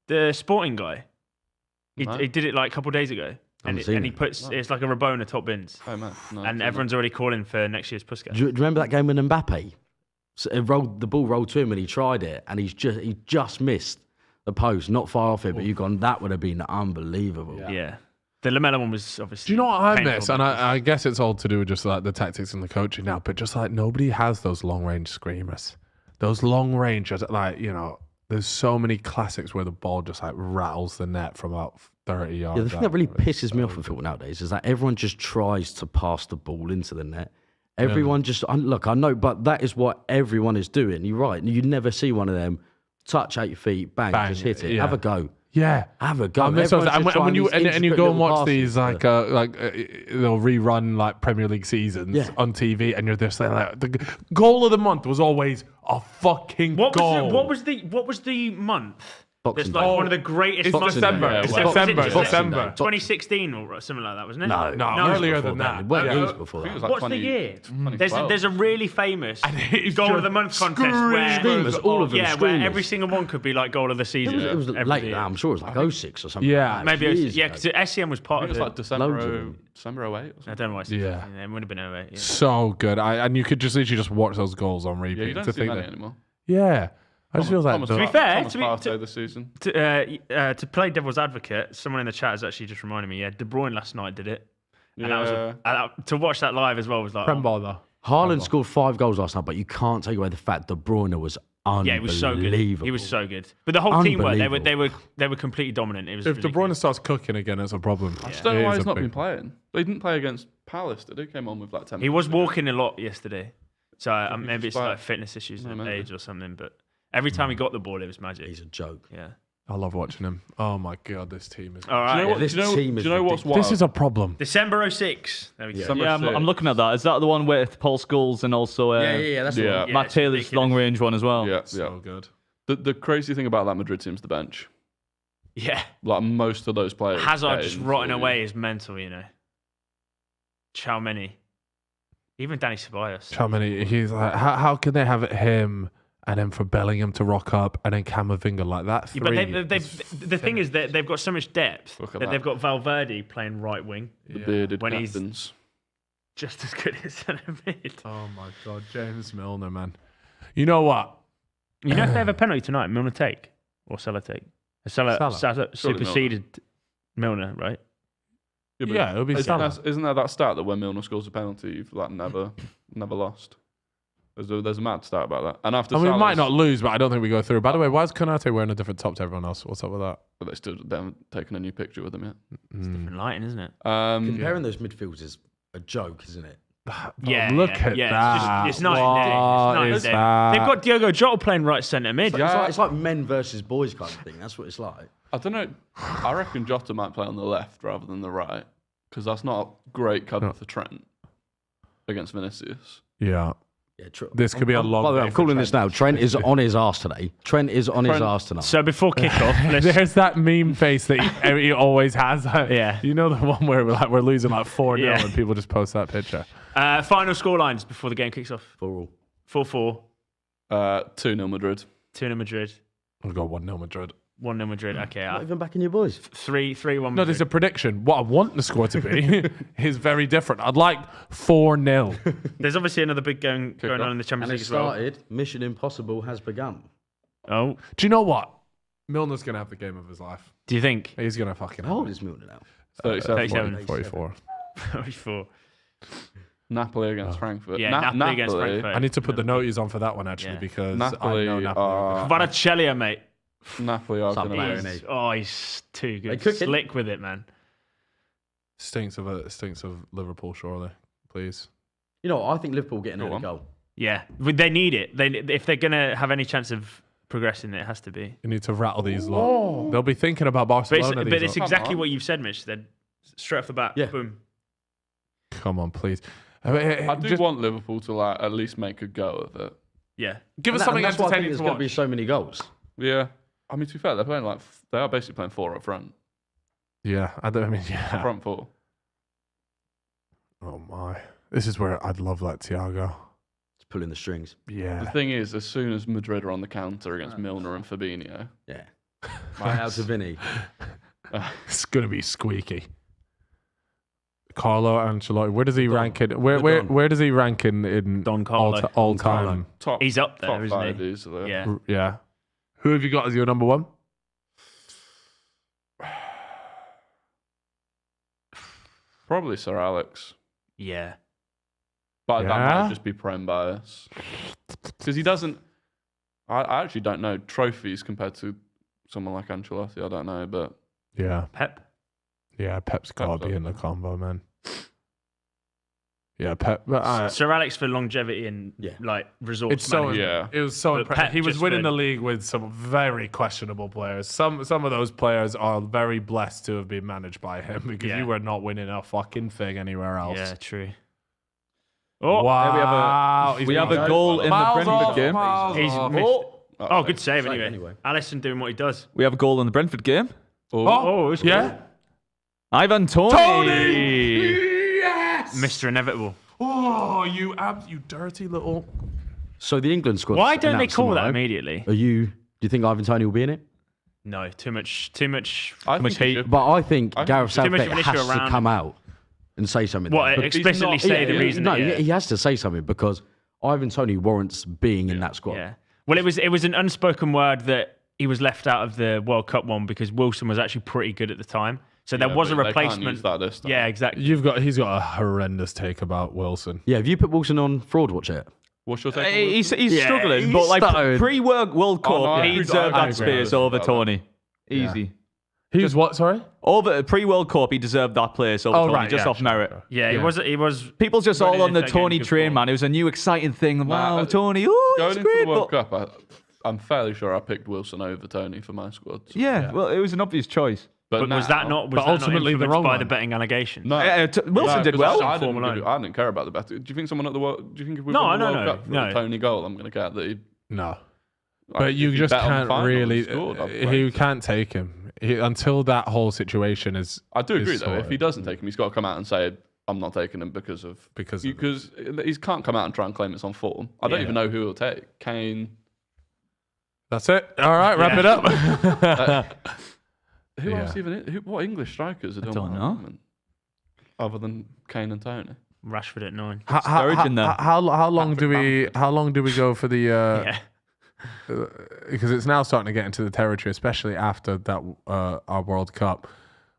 The Sporting guy. He did it like a couple of days ago, and seen he it. puts it's like a Rabona top bins, Oh, man. No, and everyone's already calling for next year's Puskas. Do you remember that game with Mbappe? So the ball rolled to him and he tried it, and he just missed the post, not far off it. But you've gone, that would have been unbelievable. Yeah. The Lamella one was obviously. Do you know what I painful, miss? but- And I guess it's all to do with just like the tactics and the coaching now, but just like nobody has those long range screamers. Those long range, like, you know, there's so many classics where the ball just like rattles the net from about 30 yards. Yeah, the thing that really pisses me off with football nowadays is that everyone just tries to pass the ball into the net. Everyone just look. I know, but that is what everyone is doing. You're right. You never see one of them touch 8 feet, bang, Bang, just hit it. yeah. Have a go. Yeah. Have a go. I miss those. Everyone's just And when you trying these and you go and intricate watch little these passes. they'll rerun like Premier League seasons Yeah. on TV, and you're there saying like the goal of the month was always a fucking goal. What was the month? Boxing That's like Day. one of the greatest It's months. December. Yeah, It's well, December. was it December. 2016 or something like that, wasn't it? No, earlier before than that. It went Yeah. years before I think it that. was like What's 20 the year? 2012. There's a really famous it's goal just of the month contest where Screamers, all of them where screamers. every single one could be like goal of the season. It was every late. year. I'm sure it was like 06 or something. Yeah. like that. Maybe it was, Years yeah, ago. because SCM was part I think of it's it. like Loads of December them. 08 or I something. don't know why. Yeah. It would have been 08. Yeah. So good. And you could just literally just watch those goals on repeat. Yeah, you don't to see think many that, anymore. yeah. I just feel like Thomas the- To be fair, Thomas to be- Partey this season. To play devil's advocate, someone in the chat has actually just reminded me. Yeah, De Bruyne last night did it, and that was to watch that live as well was like, Prem ball though. Haaland scored 5 goals last night, but you can't take away the fact De Bruyne was unbelievable. yeah, he was so good. He was so good. But the whole team were they were completely dominant. It was If De Bruyne ridiculous. starts cooking again, it's a problem. I just don't know It why is he's a not big- been playing. They didn't play against Palace, did he? Came on with like 10 He was minutes. walking a lot yesterday, so maybe it's just like fitness issues at maybe. age or something. But every time he got the ball, it was magic. He's a joke. Yeah. I love watching him. Oh my god, this team is. All Do right. you know what? this do you know, team do is you know what's wild? This is a problem. December 06. There we go. December Yeah, I'm looking at that. Is that the one with Paul Scholes and also That's the Yeah. one. Yeah, Matt it's Taylor's ridiculous. long range one as well? Yeah, So yeah. good. The crazy thing about that Madrid team's the bench. Yeah. Like most of those players. Hazard get just in rotting for you. away is mental, you know. How many? Even Danny Ceballos. How many? He's like, how can they have it him and then for Bellingham to rock up and then Camavinga like that? Yeah, but Three. the thing is that they've got so much depth Look at that that. they've got Valverde playing right wing, The bearded When he's- captains. just as good as centre mid. Oh my god, James Milner, man. You know what? You know if they have a penalty tonight, Milner take or Salah take? Salah Surely superseded Milner, right? but Yeah, it'll be Salah. Isn't there that stat that when Milner scores a penalty, you've like never lost? There's a mad stat about that. And after I mean, we Salah's- might not lose, but I don't think we go through. By the way, why is Konate wearing a different top to everyone else? What's up with that? But they haven't taken a new picture with him yet. It's different lighting, isn't it? Comparing those midfields is a joke, isn't it? Yeah. look yeah, at yeah. that. It's night and day. It's What night and is day. that? They've got Diogo Jota playing right centre mid. It's like men versus boys kind of thing. That's what it's like. I don't know. I reckon Jota might play on the left rather than the right because that's not a great cover for Trent against Vinicius. Yeah. Yeah, true. This could be a long By the way, day I'm for calling this now. Trent is on his arse today. Trent is on his Trent- arse tonight. So before kickoff, let's There's that meme face that he always has. Yeah. You know the one where we're losing like 4-0 Yeah. and people just post that picture. final score lines before the game kicks off. For all. 4-4, 2-0 Madrid. 2-0 Madrid, We've got 1-0 Madrid. 1-0 Madrid. Okay, Not even backing your boys. 3-1 No, Madrid. there's a prediction. What I want the score to be is very different. I'd like 4-0. There's obviously another big game going off. on in the Champions And it League as well. started. Mission Impossible has begun. Oh, Do you know what? Milner's going to have the game of his life. do you think? He's going to fucking How have old it. is Milner now? 37. 44. 44. Napoli against Frankfurt. Yeah, Napoli against Frankfurt. I need to put the noties on for that one actually Yeah. because Napoli I know Napoli. are- Kvaratskhelia, mate. Napoli are Some going to player, lose. isn't he? Oh, he's too They good. cooking. Slick with it, man. Stinks of Liverpool, surely. Please. You know, I think Liverpool getting Go a on. goal. Yeah, they need it. If they're gonna have any chance of progressing, it has to be. You need to rattle these lot. They'll be thinking about But it's, Barcelona. but it's these lot. exactly on. what you've said, Mitch. Then straight off the bat, Yeah. boom. Come on, please. I do Just want Liverpool to like at least make a go of it. Yeah, give us And something that's why I think entertaining there's to going to be watch. so many goals. Yeah. I mean, to be fair, they're playing they are basically playing 4 up front. Yeah, I mean, yeah. Front 4. Oh my, this is where I'd love like Thiago. It's pulling the strings. The Yeah, thing is, as soon as Madrid are on the counter against Milner and Fabinho, Yeah. Right out to Vinny. it's gonna be squeaky. Carlo Ancelotti, where does he rank in? The Where does he rank in Don Carlo. all Don Carlo. time? top, He's up there, top isn't 5 he? easily. Yeah. Yeah. Who have you got as your number one? Probably Sir Alex. Yeah. But that Yeah? might just be Prem bias. Because he doesn't. I actually don't know trophies compared to someone like Ancelotti. I don't know, but Yeah, Pep. yeah. Pep's got to Pep's be up in the there. combo, man. Yeah, Pep. But, Sir Alex for longevity and like results. it's so management. it was so But impressive. Pep He was just winning for- the league with some very questionable players. Some of those players are very blessed to have been managed by him because Yeah. you were not winning a fucking thing anywhere else. Yeah, true. Oh, Wow! We have a goal in the Miles Brentford off, game. miles he's off. missed. Oh, good Save save anyway. anyway. Alisson doing what he does. We have a goal in the Brentford game. Oh, it's yeah. Ivan Toney. Yes. Mr. Inevitable. Oh, you dirty little. So the England squad. Why don't they call that immediately? Do you think Ivan Toney will be in it? No, too much. I much think he hate. should. But I think Gareth too much Southgate of an issue has to around come out and say something. What, there. explicitly not- say the reason? No, that, he has to say something because Ivan Toney warrants being in that squad. Yeah. Well, it was an unspoken word that he was left out of the World Cup one because Wilson was actually pretty good at the time. So there was a but they can't replacement. use that this time. Yeah, exactly. He's got a horrendous take about Wilson. Yeah, have you put Wilson on fraud watch it? What's your take? on He's Wilson? struggling, he's but like stuttered. pre-World Cup, no, I he agree- deserved I that agree space with over that. Tony. Easy. He's what? Sorry. Over pre-World Cup, he deserved that place over Tony, just off merit. Yeah, he was. People just Ready all on to the take Tony any good train, form. man. It was a new exciting thing. Wow, Nah, Tony, oh, Going he's into great. the World but- Cup, I'm fairly sure I picked Wilson over Tony for my squad. yeah, well, it was an obvious choice. But was that not? Was But that ultimately not the influenced wrong by one. the betting allegation? No. Wilson did because well. I didn't, Form alone. I didn't care about the bet. Do you think someone at the World? Do you think if we No, won the no, World no, Cup for no. a Tony goal, I'm going to care that he? No. Like, But if you he just bet on the can't final and really. scored, I'd He rate it. can't take him until that whole situation is. I do agree is though. If he sorted. doesn't take him, he's got to come out and say, "I'm not taking him because of he can't come out and try and claim it's on form." I don't even know who he'll take. Kane. That's it. All right, wrap it up. Who Yeah. else even? What English strikers are doing don't well at the know. moment? Other than Kane and Tony. Rashford at 9. Discouraging there. How long do we go for the? Yeah. Because it's now starting to get into the territory, especially after that our World Cup,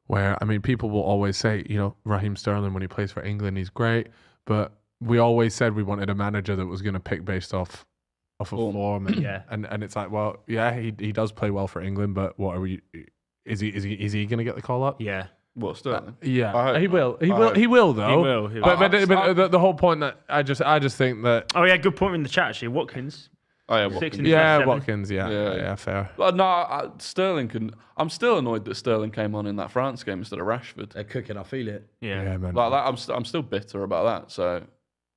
where I mean, people will always say, Raheem Sterling when he plays for England, he's great, but we always said we wanted a manager that was going to pick based off of form, and, Yeah. and it's like, well, yeah, he does play well for England, but what are we? Is he going to get the call up? Yeah. What Sterling? Yeah, I hope he will. not. He I will. hope- He will though. will, he But, will. but the whole point that I just think that Oh yeah, good point in the chat actually. Watkins. Oh yeah, 6 Watkins. in yeah, 7. Watkins. Yeah, Yeah. fair. But no, Sterling can. I'm still annoyed that Sterling came on in that France game instead of Rashford. They're cooking. I feel it. Yeah. Yeah, man. Like that, I'm still bitter about that. So,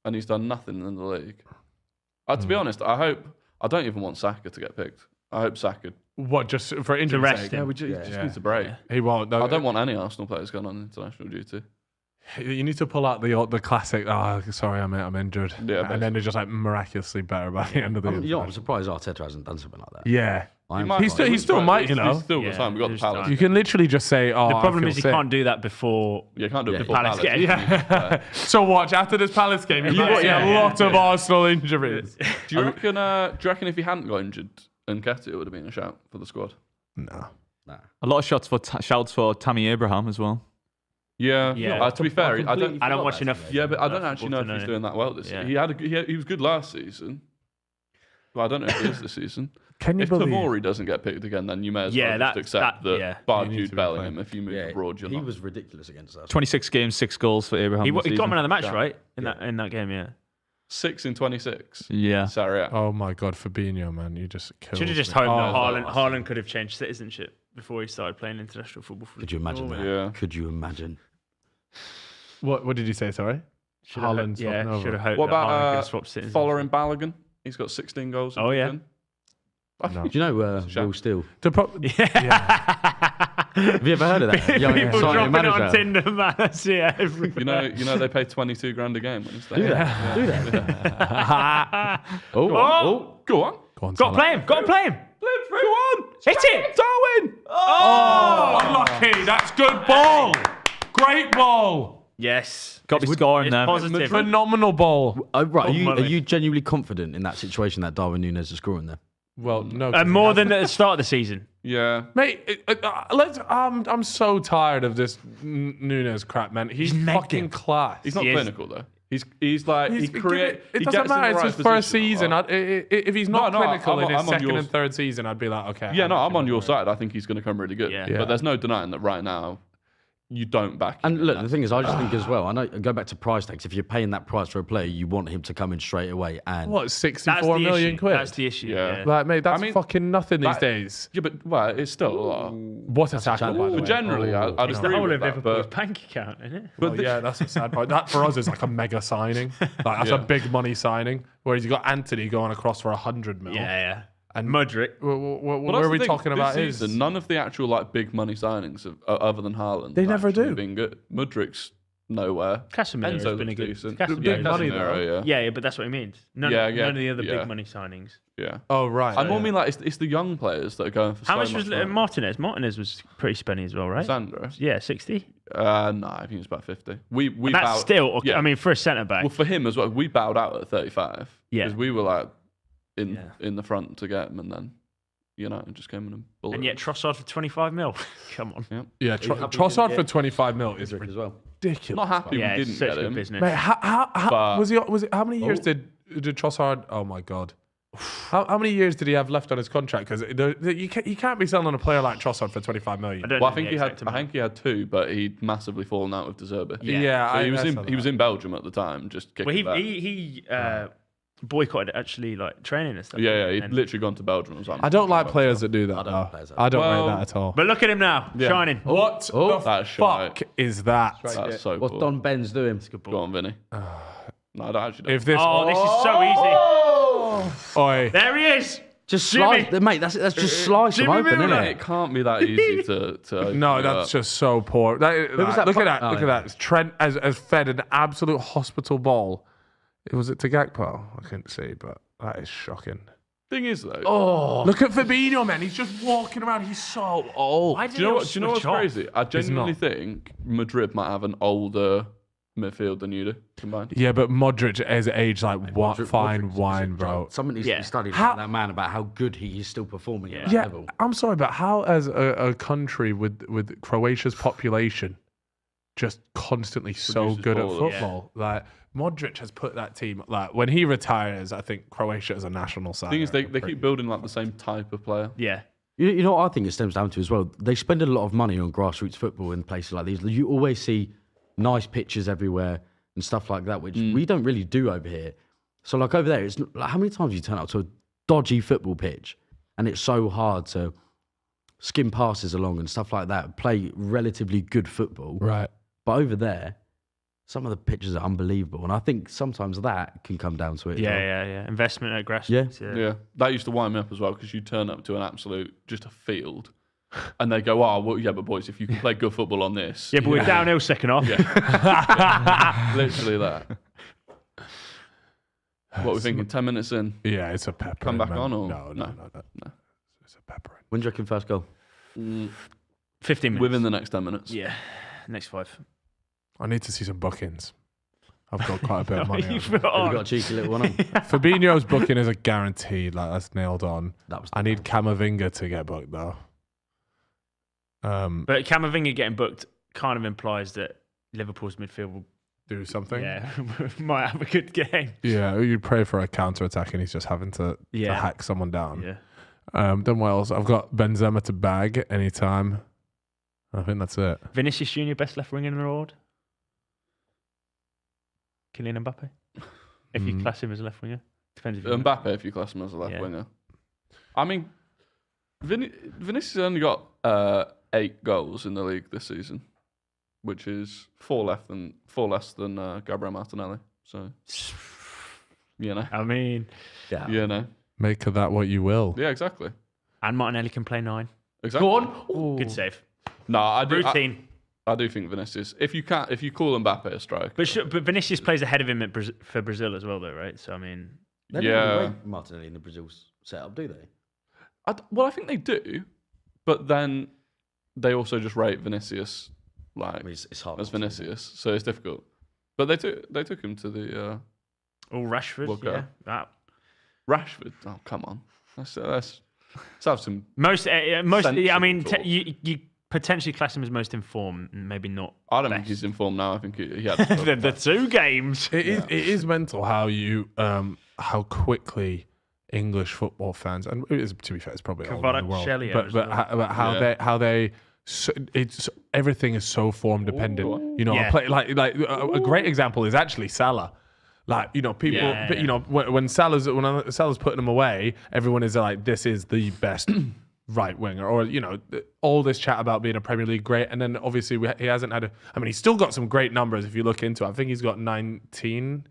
and he's done nothing in the league. To be honest, I don't even want Saka to get picked. I hope Saka. What, just for injury rest sake? him. He just needs a break. He won't. No, I don't want any Arsenal players going on international duty. You need to pull out the classic. Oh, sorry, I'm injured. Yeah, and then they're just like miraculously better by the end of the. I'm surprised Arteta hasn't done something like that. Yeah, I'm He still might, He's still got Yeah, time. We've got the there's Palace. time. you can literally just say, "Oh, The problem I is feel you sick. can't do that before. You can't do it Yeah. before Palace Palace. get- Yeah. So watch after this Palace game. You've got a lot of Arsenal injuries. Do you reckon if he hadn't got injured, Nketiah would have been a shout for the squad? No. A lot of shouts for Tammy Abraham as well. Yeah. Yeah. To be fair, I don't. I don't watch enough. Yeah, but I don't actually know football if he's to doing that well this Yeah. year. He was good last season. Well, I don't know if he is this season. Can you If believe? Tamori doesn't get picked again, then you may as Yeah, well that- just accept that- that, yeah. bar You need Jude to be Bellingham. playing. If you move Yeah, abroad, you're he not. was ridiculous against us. 26 games, 6 goals for Abraham. He this got season. man of the match, right? In that game, yeah. 6 in 26. Yeah. Sorry. Oh my God, Fabinho, man, you just killed. Should have just me. hoped that Oh, Haaland could have changed citizenship before he started playing international football. For Could you imagine that? Yeah. Could you imagine? What did you say? Sorry. Haaland Yeah, swapping over. should have hoped What that Haaland could about have swapped citizenship. Fowler in Balogun? He's got 16 goals. in Oh, yeah. season. No. Do you know Shout. Will Steele? Yeah. Have you ever heard of that? Young People exciting dropping it on manager. Tinder, man. I see it everywhere. You know they pay 22 grand a game when he's there. Do that. Do that. Oh, Oh, Go on. Go on, got to Salah. play him. Got to play him. Go on. Hit it. Darwin. Oh, unlucky. That's good ball. Great ball. Yes. Got to be scoring It's there. positive. Phenomenal ball. oh, right. Are money. you genuinely confident in that situation that Darwin Núñez is scoring there? Well, no. More than at the start of the season. Yeah. Mate, I'm so tired of this Nunes crap, man. He's megged fucking it. class. He's not He is. clinical though. He's like he create. It he doesn't gets in matter. the It's right his first position. season. If he's not No, clinical in his I'm on second yours. and third season, I'd be like, okay. Yeah, no, I'm on your side. I think he's going to come really good. Yeah. Yeah. But there's no denying that right now you don't back him. And look, the thing is, I just think as well, I know, go back to price tags. If you're paying that price for a player, you want him to come in straight away. And What, That's 64 the million issue. quid? That's the issue. Yeah. Yeah. Like, mate, that's fucking nothing these that- days. Yeah, but well, it's still a lot. What a tackle, by the way. But generally, I'd It's the agree whole with of that, Liverpool's but bank account, isn't it? Well, yeah, that's a sad part. That for us is like a mega signing. Like, that's a big money signing. Whereas you got Anthony going across for 100 mil. Yeah. And Mudrick. what that's are the we thing, talking this about? season, none of the actual like big money signings other than Haaland. They have never actually do. Been good. Mudrik's nowhere. Casemiro's Enzo been a looks good. decent. Casemiro. Big money, though. Casemiro, Yeah, but that's what he means. None of the other big money signings. Yeah. Oh, right. I more mean like it's the young players that are going for. How so much was money. Martinez? Martinez was pretty spenny as well, right? Sandro? Yeah, 60. No, I think it's about 50. We That's bowed, still. Yeah. I mean, for a centre back. Well, for him as well, we bowed out at 35. Yeah. Because we were like in the front to get him, and then United just came in and bullied. And yet Trossard for 25 mil. Come on. Yeah, happy Trossard to for get 25 mil is Mudryk as well. ridiculous. I'm not happy Yeah, we it's didn't such get good him. business. Mate, how But- was it? How many years did Trossard? Oh my god, how many years did he have left on his contract? Because you can't be selling a player like Trossard for 25 million. I don't Well, know I think the he had. exact I amount. think he had 2, but he'd massively fallen out with De Zerbi. Yeah. So he was I in. saw He was that. in Belgium at the time, just kicking Well, back. he boycotted actually like training and stuff. Yeah, he'd And- literally gone to Belgium. And was like, I don't like players that do that. I don't though. like players that I don't Well, rate that at all. But look at him now, Yeah. shining. What Oh, the that's fuck shite. is that? That's so What's cool. Don Ben's doing? Go on, Vinny. No, I don't actually. If this, Oh, this is so easy. Oi, There he is. Just Jimmy. slice, mate. That's just slice them Jimmy open, Miller. isn't It it? can't be that easy to open no, it that's up. just so poor. was that Look at fu- that! oh, Look yeah. at that! Trent has fed an absolute hospital ball. Was it to Gakpo? I couldn't see, but that is shocking. Thing is though. Oh, look at Fabinho, man! He's just walking around. He's so old. Why Do you know what? Do you know what's switch off? crazy? I genuinely not. think Madrid might have an older midfield than you do combined. Yeah, but Modric is age like what? Modric- Fine Modric is wine, a bro. joke. Something needs to Yeah. be studied How- about that man about how good he is still performing at that Yeah, level. I'm sorry, but how, as a country with Croatia's population, just constantly so Produces good at ballers. football, like Modric has put that team. Like when he retires, I think Croatia as a national side. The thing is, they keep building like the same type of player. Yeah. You know what I think it stems down to as well? They spend a lot of money on grassroots football in places like these. You always see nice pitches everywhere and stuff like that, which we don't really do over here. So like over there, it's like, how many times you turn up to a dodgy football pitch and it's so hard to skim passes along and stuff like that, play relatively good football. right? But over there, some of the pitches are unbelievable. And I think sometimes that can come down to it. as well. Yeah. Investment at grassroots. Yeah, that used to wind me up as well because you turn up to an absolute just a field, and they go, "Oh, well, yeah, but boys, if you can play good football on this, Yeah, but we're downhill second half. literally that." What we thinking? 10 minutes in, Yeah, it's a pepper. Come back on or- no? no. It's a pepper. When do you reckon first goal? 15 minutes. within the next 10 minutes. Yeah. Next 5. I need to see some bookings. I've got quite a bit of money. on. Have we got a cheeky little one on? Fabinho's booking is a guaranteed. Like that's nailed on. That was I need Camavinga to get booked though. But Camavinga getting booked kind of implies that Liverpool's midfield will, Do something. might have a good game. Yeah, you pray for a counter attack and he's just having to hack someone down. Yeah. Then what else? I've got Benzema to bag anytime. I think that's it. Vinicius Junior, best left winger in the world. Kylian Mbappe. If you class him as a left winger. Depends if you Mbappe, if you class him as a left Yeah. winger. I mean, Vinicius only got 8 goals in the league this season, which is 4 less than Gabriel Martinelli. So, you know, I mean, Yeah. you know, Make of that what you will. yeah, exactly. and Martinelli can play 9. Exactly. Go on. Good save. No, I do. Routine. I do think Vinicius. If you call Mbappe a striker, But Vinicius plays ahead of him for Brazil as well, though, right? So, I mean, They don't Yeah. really rate Martinelli in the Brazil's setup, do they? I think they do, but then they also just rate Vinicius like I mean, it's hard. as not to. Vinicius, so it's difficult. But they took him to the Rashford, World yeah. Cup. That. Rashford. Oh come on, let's have some. Most, yeah, I mean, Sensible you potentially class him as most informed, maybe not. I don't think best. he's in form now. I think he had. the 2 games. It is mental how you how quickly English football fans, and it is, to be fair, it's probably all over the world, Kvaratskhelia but as but well. how, but how Yeah. how they so it's everything is so form dependent. You know, Yeah. a great example is actually Salah. Like, you know, people, Yeah. you know, when Salah's putting him away, everyone is like, this is the best right winger, or you know, all this chat about being a Premier League great, and then obviously he hasn't had. He's still got some great numbers if you look into it. I think he's got 19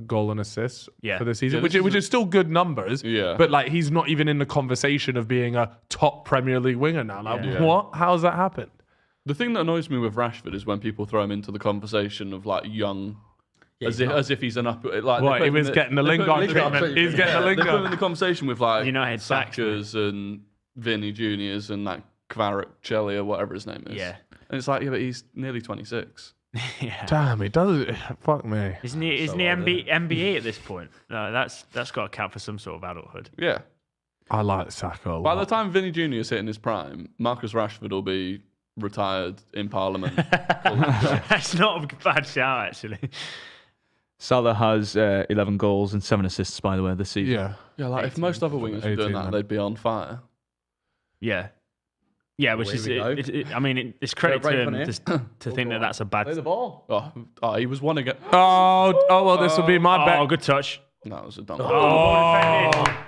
goal and assists for the season, which is still good numbers. Yeah. But like, he's not even in the conversation of being a top Premier League winger now. Like, what? How's that happened? The thing that annoys me with Rashford is when people throw him into the conversation of like young. As if he's an up. Like He was getting the Lingard treatment. He's getting the They put him in Lingard. the conversation with like United Sackers and Vinny Juniors and that Kvaratskhelia or whatever his name is. Yeah. And it's like, yeah, but he's nearly 26. Yeah. Damn, he does it. Fuck me. Isn't he MBE at this point? No, that's got to count for some sort of adulthood. Yeah. I like Saka a lot. By the time Vinny Junior's hitting his prime, Marcus Rashford will be retired in Parliament. That's not a bad shout, actually. Salah has 11 goals and 7 assists, by the way, this season. Yeah. Yeah, like if most other wingers were doing 18, that, man. they'd be on fire. Yeah. Yeah, which is, Here we go. it's credit to break him on here? to think that that's a bad. Play the ball. Oh, he was one again. Oh, well, this will be my bet. Oh, good touch. No, it was a dunk.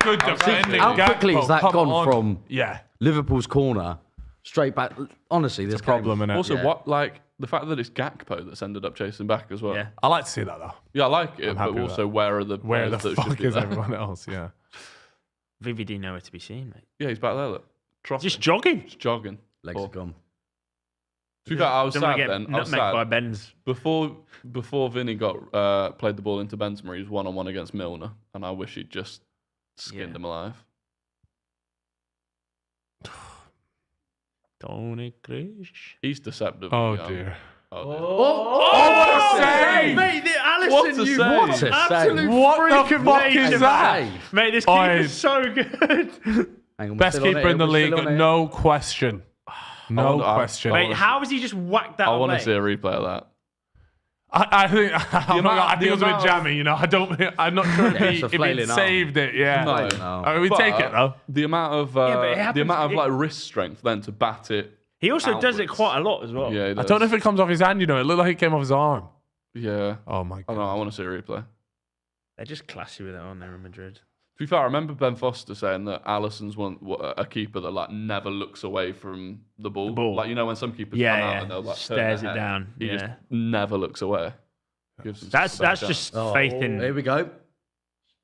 Good defending. How quickly has Gakpo, that come gone on. from Yeah. Liverpool's corner straight back? Honestly, this Problem in it. Also, Yeah. what like the fact that it's Gakpo that's ended up chasing back as well. Yeah. I like to see that though. Yeah, I like it, happy but with also where are the Where the players that should fuck be is there? everyone else? Yeah. VVD nowhere to be seen, mate. Yeah, he's back there. Look, Trotting. Just jogging. Just jogging. legs are gone. To be fair, I was Don't sad want to get then. I was nutmegged by sad. Benz. Before Vinny got played the ball into Benzema, he was 1-on-1 against Milner, and I wish he'd just skinned him alive. Tony Krish. He's deceptive. Oh young. dear. Oh, dear. what a save! Mate, Alisson, What a you save. what What a absolute save. What the fuck nature, is man. that? Hey, Mate, this Oi. keeper's so good. hang on, we're Best still on keeper it, in the we're league, still on it. no question. No I- question. Mate, how has he just whacked that I on, want to mate? see a replay of that. I think I think it was a bit amount of- jammy. You know, I'm not sure it's a if he flailing arm. saved it. Yeah. No. No. We But take it though. The amount of but it happens- like wrist strength then to bat it. He also does it outwards. quite a lot as well. Yeah, he I does. don't know if it comes off his hand. You know, it looked like it came off his arm. Yeah. Oh my I god. don't know. I want to see a replay. They're just classy with it, aren't they, Real Madrid? To be fair, I remember Ben Foster saying that Alisson's a keeper that like never looks away from the ball. ball. Like, you know, when some keepers Yeah, come yeah. out and they'll like turn Stares their it head, down, He yeah. just never looks away. Gives us That's such a- just Oh, faith in. Here we go.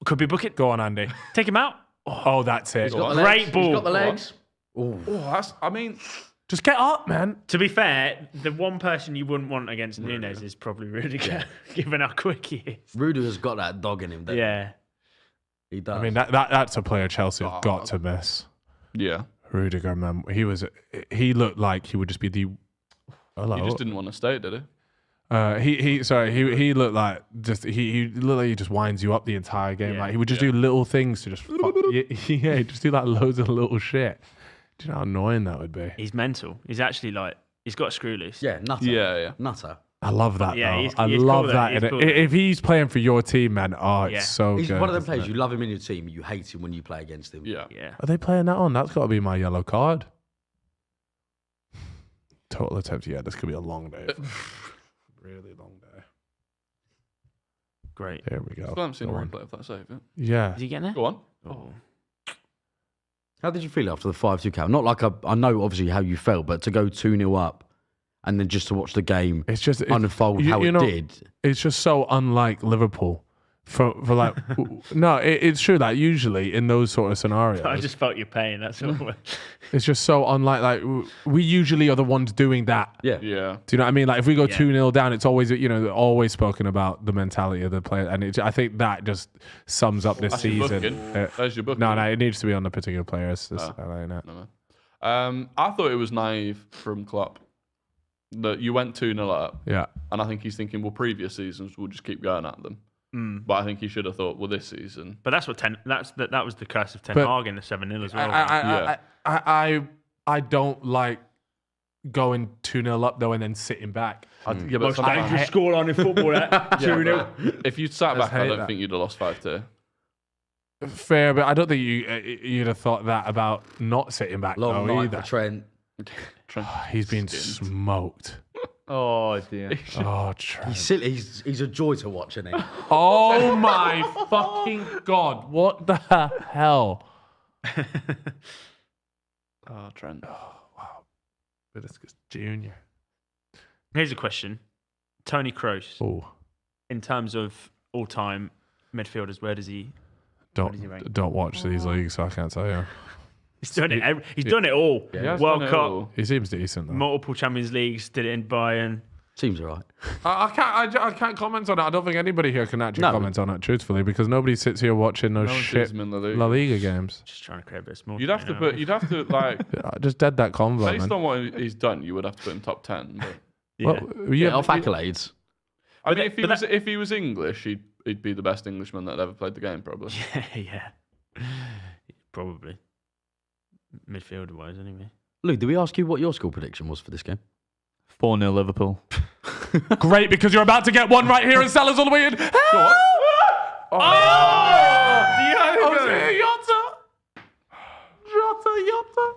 Could be book it. Go on, Andy. Take him out. Oh, that's it. He's got the Great legs. ball. He's got the legs. Oh, that's. I mean, Just get up, man. To be fair, the one person you wouldn't want against Nunes is probably Rudiger, given how quick he is. Rudiger's got that dog in him. doesn't he? Yeah. He does. I mean, that's a player Chelsea have got to miss. yeah. Rudiger, man. He looked like he would just be the. Hello. He just didn't want to stay, did he? He looked like he looked like he just winds you up the entire game. Yeah. Like he would just do little things to just fuck, yeah, he'd just do like loads of little shit. Do you know how annoying that would be? He's mental. He's actually like, he's got a screw loose. yeah, nutter. Yeah. Nutter. I love that. Yeah, though. he's I cool love though. that. He's innit? cool. If he's playing for your team, man, Yeah. it's so He's good. one of them isn't players it? you love him in your team. You hate him when you play against him. Yeah. Yeah. Are they playing that on? That's got to be my yellow card. Total attempt. Yeah, this could be a long day. Really long day. Great. There we go. Still haven't seen a Go on. replay of that save yet. Yeah. Is he getting there? Go on. Oh. How did you feel after the 5-2 count? Not like I know obviously how you felt, but to go 2-0 up and then just to watch the game It's just unfold you- how you it know, did. It's just so unlike Liverpool. For like, no, it's true that usually in those sort of scenarios, I just felt your pain. That's all. it's just so unlike. Like we usually are the ones doing that. Yeah. Yeah. Do you know what I mean? Like if we go Yeah. 2-0 down, it's always always spoken about the mentality of the player, and I think that just sums up this That's your season. booking. There's your booking. No, it needs to be on the particular players. Oh. I like that. No. I thought it was naive from Klopp that you went 2-0 up, Yeah, and I think he's thinking, well, previous seasons we'll just keep going at them. But I think he should have thought, well, this season. But that's what that was the curse of Ten But Hag in the 7-0 as well. I don't like going 2-0 up though and then sitting back. Yeah, but sometimes, scoreline in football. yeah, but if you'd sat back, I hate don't that. think you'd have lost 5-2. Fair, but I don't think you'd have thought that about not sitting back Long though night either. for Trent. He's been smoked. Oh dear. Oh, Trent. He's a joy to watch, isn't he? Oh my fucking God. What the hell? Oh, Trent. Vinicius Jr. Here's a question: Tony Kroos, Oh, in terms of all-time midfielders, where does he rank? don't watch these leagues, so I can't tell you. He's done it. He's done it all. He has World done it Cup, all. He seems decent though. multiple Champions Leagues. Did it in Bayern. Seems alright. I can't comment on it. I don't think anybody here can actually comment on it, truthfully, because nobody sits here watching those No one shit sees him in the league. La Liga games. Just trying to create a bit of small. You'd have to like, I just dead that convo, based man. on what he's done, you would have to put him top 10. But, Well, Yeah, off accolades. I mean, if he was English, he'd be the best Englishman that ever played the game, probably. yeah. Probably. Midfielder wise, anyway. Luke, did we ask you what your score prediction was for this game? 4-0 Liverpool. Great, because you're about to get one right here and Salah's all the way in.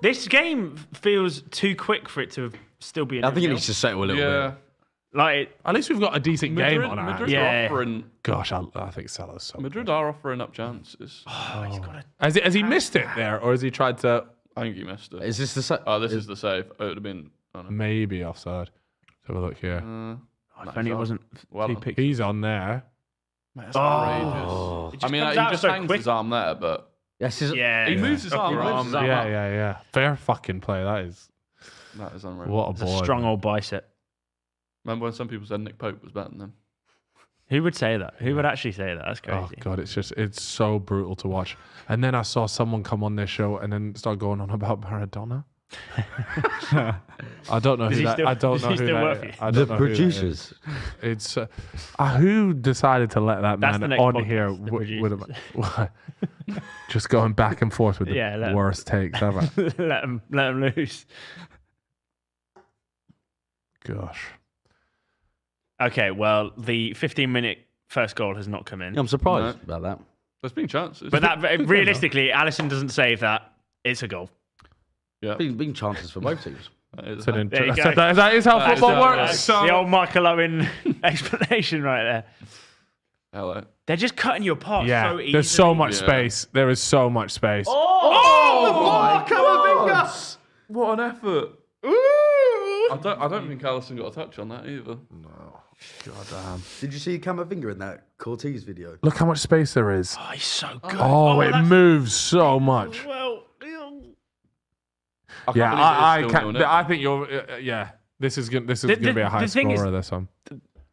This game feels too quick for it to still be. I think it needs to settle a little Yeah. bit. Like At least we've got a decent game on our Madrid hands. Yeah. are offering. Gosh, I think Salah's so Madrid are offering up chances. he's got a Has he missed it there, or has he tried to I think he missed it. Is this the Oh, this is the save. Oh, it would have been. Oh, no. maybe offside? Let's have a look here. if only it wasn't Well too done. pictures. He's on there. Mate, that's outrageous. It just I mean, comes he out just so hangs quick. his arm there, but Yes, Yeah, he moves his arm. Your Moves arm, his arm Yeah, up. yeah. Fair fucking play. That is That is unreal. what a It's boy. a strong old bicep. Remember when some people said Nick Pope was better than him? Who would say that? Who would actually say that? That's Oh crazy. god, it's so brutal to watch. And then I saw someone come on this show and then start going on about Maradona. I don't know Is who he that. still- I don't is know he who still that worth is. you? I the don't know who that is. producers. It's who decided to let that That's man the next on podcast, here the with just going back and forth with Yeah, let the 'em. worst takes ever. let him loose. Gosh. Okay, well, the 15-minute first goal has not come in. Yeah, I'm surprised about that. There's been chances. But that realistically, Alisson doesn't save that. It's a goal. yeah, Been chances for both teams. that is It's an There you I go. said that is how That is football how- works. The old Michael Owen explanation right there. hello. They're just cutting you apart Yeah, so easily. there's so much Yeah. space. There is so much space. What an effort! I don't think Alisson got a touch on that either. God damn. Did you see Camavinga in that Cortez video? Look how much space there is. Oh, he's so good. Oh, it that's- moves so much. Well, can't Yeah, believe I it is still can't. 0-0. I think you're. Yeah, this is gonna be a high the thing is- scorer. This one.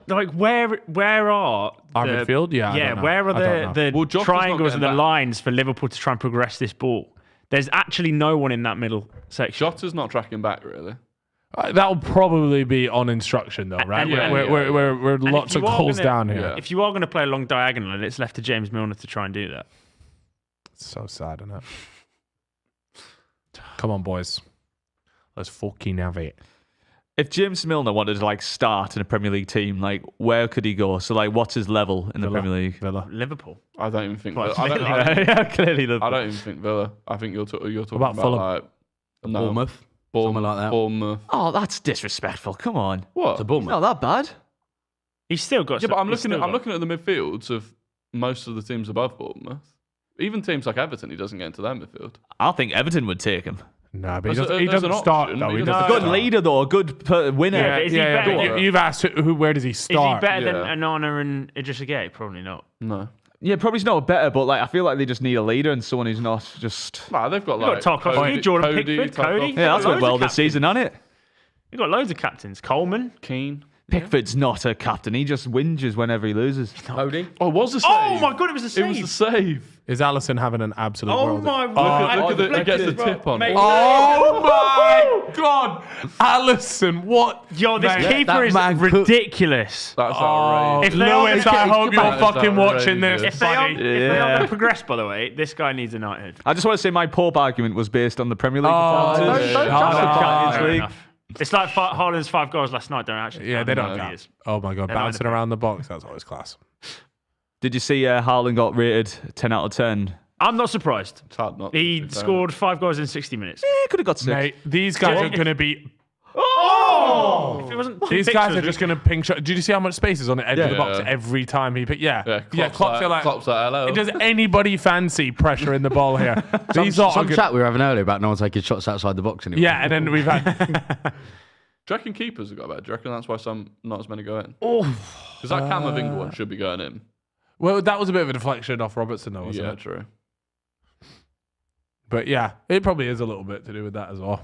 like where are Our the, midfield? Yeah, I yeah, don't know. where I are don't the Well, Jota's triangles not and the getting back. lines for Liverpool to try and progress this ball? There's actually no one in that middle section. Jota's not tracking back really. That'll probably be on instruction though, right? And- yeah, We're And lots if of you are goals gonna- down here. Yeah. If you are going to play a long diagonal, and it's left to James Milner to try and do that. It's so sad, isn't it? Come on, boys. Let's fucking have it. If James Milner wanted to like start in a Premier League team, like where could he go? So like, what's his level in the Premier League? Villa. Liverpool. I don't even think. Well, I don't, Yeah, clearly Liverpool. I don't even think Villa. I think you're talking about about Fulham? like no, Bournemouth. Something like that. Bournemouth. Oh, that's disrespectful. Come on. What? To Bournemouth. Not that bad. He's still got. Yeah, but I'm he's looking still at got- the midfields of most of the teams above Bournemouth. Even teams like Everton, he doesn't get into their midfield. I think Everton would take him. No, but he There's doesn't, he there's doesn't an start option. though. He He doesn't doesn't Good start. leader though, a good winner. Yeah, but is he better than- You've asked where does he Is he start? better than Yeah. Onana and Idrissa Gueye? Probably not. No. Yeah, probably not better, but like I feel like they just need a leader and someone who's not just. Nah, they've got You've like got Tarkowski, Jordan Pickford, Cody. Yeah, that's went Loads well of this season, hasn't it? You've got loads of captains. Coleman. Keane. Pickford's not a captain. He just whinges whenever he loses. Cody. Oh, it was a save. Oh my god, it was a It save. was a save. Is Allison having an absolute Oh world? my Look word. at the, he gets the tip on Mate, it. Oh my God, Allison! What? Yo, this Mate, keeper that is man could- ridiculous. That's Oh, outrageous. If they are Lewis, gonna- I hope you're That is fucking watching this. outrageous. If they are, buddy. if they are Yeah. going to progress, by the way, this guy needs a knighthood. I just want to say my Pope argument was based on the Premier League Oh, performances. don't not the justify it. Champions Fair League. enough. It's like Haaland's 5 goals last night. Don't actually. Yeah, count. they don't No, count. he is. Oh my God, They're not bouncing in the around the box. That's always class. Did you see Haaland got rated 10 out of 10 I'm not surprised. It's hard not. He scored 5 goals in 60 minutes. Could have got 6. Mate, these guys are going to be. If it wasn't These guys are just going to ping shot. Did you see how much space is on the edge of the box every time he pick? Yeah. Klopp's like, hello. does anody fancy pressure in the ball here? These are Some good. chat we were having earlier about no one taking shots outside the box anymore. Yeah, and then we've had. Do you reckon keepers have got better? Do you reckon that's why not as many go in? Because that Camavinga one should be going in. Well, that was a bit of a deflection off Robertson, though, wasn't Yeah, it? true. But yeah, it probably is a little bit to do with that as well.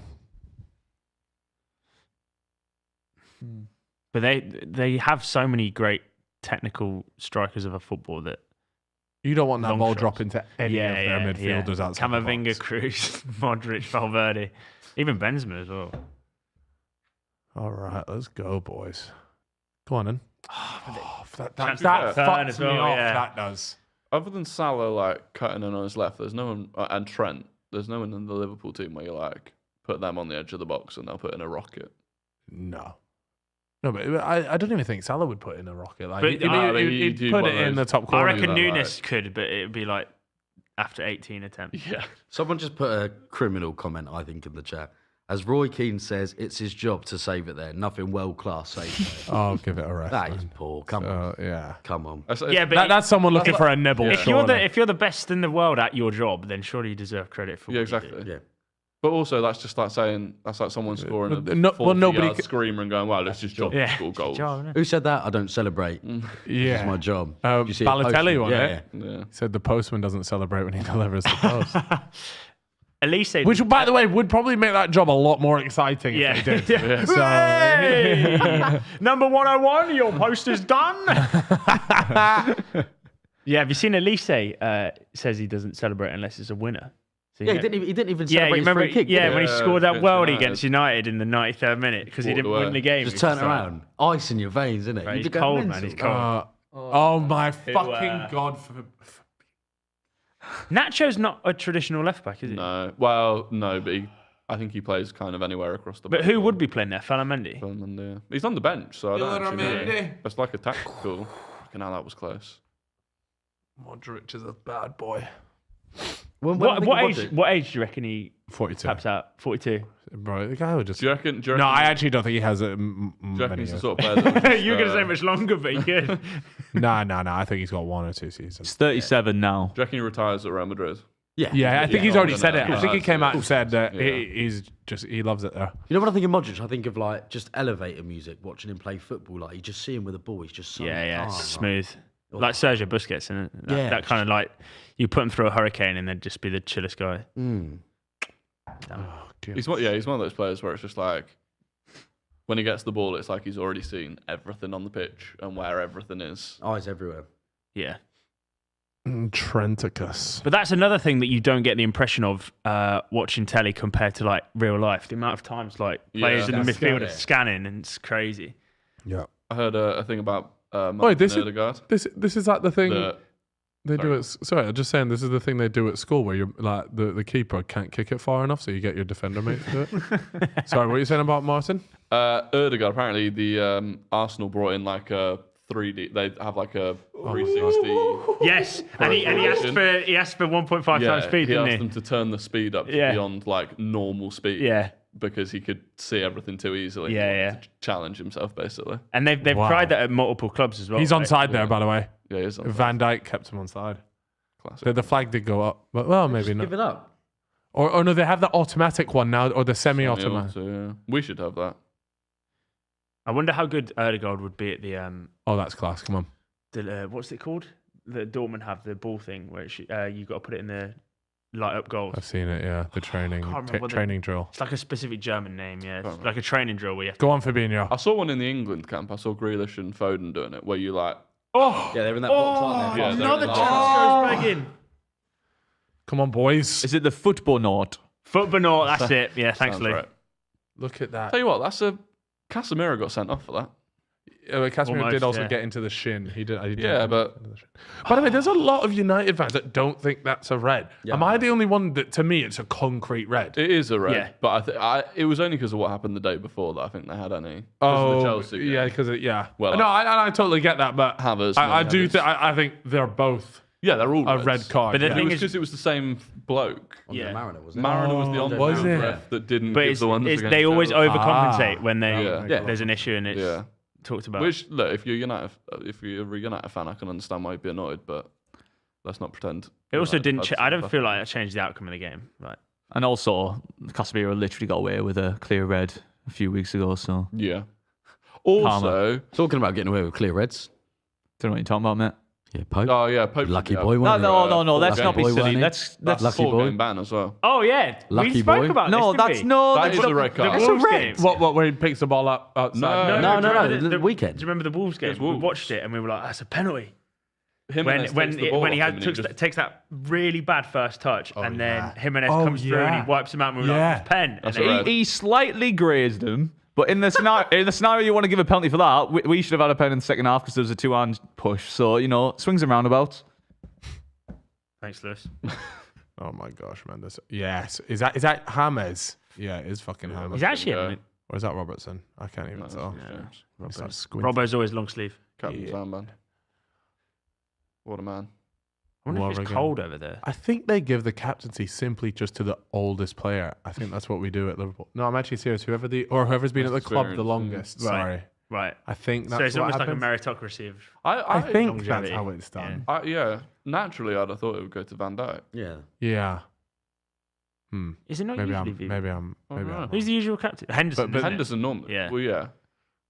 But they have so many great technical strikers of a football that You don't want that Long ball shots. dropping to any of their midfielders outside the Camavinga, box. Cruz, Modric, Valverde, even Benzema as well. All right, let's go, boys. Go on, then. That Chance fucks to turn me as well, off. yeah. That does. Other than Salah like cutting in on his left, there's no one, and Trent, there's no one in the Liverpool team where you like put them on the edge of the box and they'll put in a rocket. No, but I don't even think Salah would put in a rocket. Like, But- he'd he'd put one it of in the those- top I corner. reckon that, Nunes could, but it would be like after 18 attempts. Yeah. Someone just put a criminal comment, I think, in the chat. As Roy Keane says, it's his job to save it there. Nothing world-class save there. I'll give it a rest. That is man. poor. Come on. Yeah. Come on. Yeah, but That's someone looking for a nibble. if you're the best in the world at your job, then surely you deserve credit for what Yeah, you do. exactly. Yeah. But also, that's just like saying that's like someone scoring a No- well, 40 nobody yard c- screamer and going, "Wow, let's just job Yeah, to score goals." Job, innit? Who said that? I don't celebrate. Yeah. It's my job. Uh, Did you see a Balotelli postman? won Yeah, it. yeah. Yeah. Said the postman doesn't celebrate when he delivers the post. Elise, Which, by the way, would probably make that job a lot more exciting yeah. if they did. Yeah. So, Hey! Number 101, your poster's done. Yeah, have you seen Elise says he doesn't celebrate unless it's a winner? So Yeah, he didn't even Yeah, celebrate you his remember? free kick. Yeah, did he? when he Yeah, scored that against worldie United. against United in the 93rd minute because he Walked didn't away. win the game. Just It's turn like- around. Ice in your veins, isn't it? Right, You'd he's go cold, mental. man. He's cold. oh my fucking God. Nacho's not a traditional left back, is he? No, well, no, but I think he plays kind of anywhere across the. But who would be playing there? Falamendi? Mendy. He's on the bench, so I don't actually know. It's like a tactical. Fucking hell, that was close. Modric is a bad boy. What age do you reckon he 42. taps out? 42. Bro, the guy would just. Do you reckon? No, I actually don't think he has Do you reckon many he's the years. sort of player that would just, You were going to say much longer, but he could. No. I think he's got 1 or 2 seasons. He's 37 now. Do you reckon he retires at Real Madrid? Yeah. Yeah, I think he's already said it. I think he Yeah. came out and said that Yeah. he loves it there. You know what I think of Modric? I think of like just elevator music, watching him play football. Like you just see him with a ball. He's just so Yeah, calm, it's like- smooth. Like Sergio Busquets, isn't it? Yeah. That kind of like, you put him through a hurricane and they'd just be the chillest guy. He's one of those players where it's just like when he gets the ball, it's like he's already seen everything on the pitch and where everything is. Eyes everywhere. Yeah. Trenticus. But that's another thing that you don't get the impression of watching telly compared to like real life. The amount of times like players in the that's midfield are scary. scanning and it's crazy. Yeah. I heard a thing about Wait, this is- Ødegaard. This is like the thing that- they do at. Sorry, I'm just saying this is the thing they do at school where you're like the keeper can't kick it far enough, so you get your defender mate to do it. Sorry, what were you saying about Martin? Ødegaard, apparently the Arsenal brought in like a 3D. They have like a 360. Yes, and he asked for 1.5 times speed, he didn't asked he? them to turn the speed up to Yeah. beyond like normal speed. Yeah. Because he could see everything too easily. Yeah, He wanted yeah. to challenge himself, basically. And they've Wow. tried that at multiple clubs as well. He's on right? side there, by the way. Yeah, he's on Van Dijk kept him on side. classic. The flag did go up, but well, maybe Just not. give it up. Or no, they have the automatic one now, or the semi-automatic. Yeah. We should have that. I wonder how good Ødegaard would be at the Oh, that's class. Come on. what's it called? The Dortmund have the ball thing where you've got to put it in the light up goals. I've seen it. Yeah, the training can't remember what the- training drill. It's like a specific German name, yeah. It's Can't like a training drill where you have to... Go on, Fabinho. I saw one in the England camp. I saw Grealish and Foden doing it, where you like, Oh! Yeah, they're in that box, aren't they? Yeah, they're Another in chance the- goes back in. Come on, boys. Is it the football knot? Football, that's it. Yeah, thanks, sounds Lee. right. Look at that. Tell you what, Casemiro got sent off for that. Casemiro Almost, did also yeah. get into the shin. He did. Yeah, but By the way, there's a lot of United fans that don't think that's a red. Am I the only one that, to me, it's a concrete red? it is a red. Yeah. But it was only because of what happened the day before that I think they had any. 'Cause Oh, of the Chelsea game. yeah, because yeah. Well, no, I totally get that, but Havertz, I no, do. Havertz. I think they're both. Yeah, they're all a reds. red card. But the yeah. thing It was is- because it was the same bloke. Yeah. Mariner, wasn't it? Mariner was the on was it? ref that didn't But give the ones against they always Chelsea. overcompensate when they Yeah. there's an issue and it's Yeah. talked about. Which, look, if you're a United fan, I can understand why you'd be annoyed, but let's not pretend. it also United didn't. had I don't some feel like that changed the outcome of the game. Like, And also, Casemiro literally got away with a clear red a few weeks ago, so Yeah. Also, Talking about getting away with clear reds. don't know what you're talking about, mate. Yeah, Pope. Pope. Lucky yeah. boy, No, wasn't he? no, let's Lucky not be boy, silly. wasn't he? Let's That's Lucky a boy. 4-game ban as well. oh yeah, Lucky we spoke boy. about No, this. that's no. That That's is a red card. The It's a Wolves red. game. What where he picks the ball up outside? No, do you remember the weekend. Do you remember the Wolves game? It's We Wolves. watched it and we were like, "That's a penalty." Jimenez When takes the ball he off him and just- takes that really bad first touch and then Jimenez Oh, comes through and yeah. he wipes him out and we were Yeah. like, "It's pen." That's And a then red. He slightly grazed him, but in the scenario you want to give a penalty for that, we should have had a pen in the second half because there was a 2-hand push. So swings and roundabouts. Thanks, Lewis. Oh my gosh, man! Yes, is that James? Yeah, it is fucking James. He's actually go. Or is that Robertson? I can't even No, tell. it's It's like squinty. Robbo's always long sleeve. Captain's Yeah. armband. What a man. I wonder if it's Warwigan. cold over there. I think they give the captaincy simply just to the oldest player. I think that's what we do at Liverpool. No, I'm actually serious. Whoever's been at the Most club the experienced, longest. Right. Sorry, Right. I think that's So it's what almost happens. like a meritocracy of. I think longevity. that's how it's done. Yeah. Naturally, I'd have thought it would go to Van Dijk. Yeah. Yeah. Is it not Maybe usually I'm. Vivi? Maybe I'm. Maybe I'm. Who's the usual captain? Henderson. But isn't it? Henderson normally. Yeah. Well, yeah.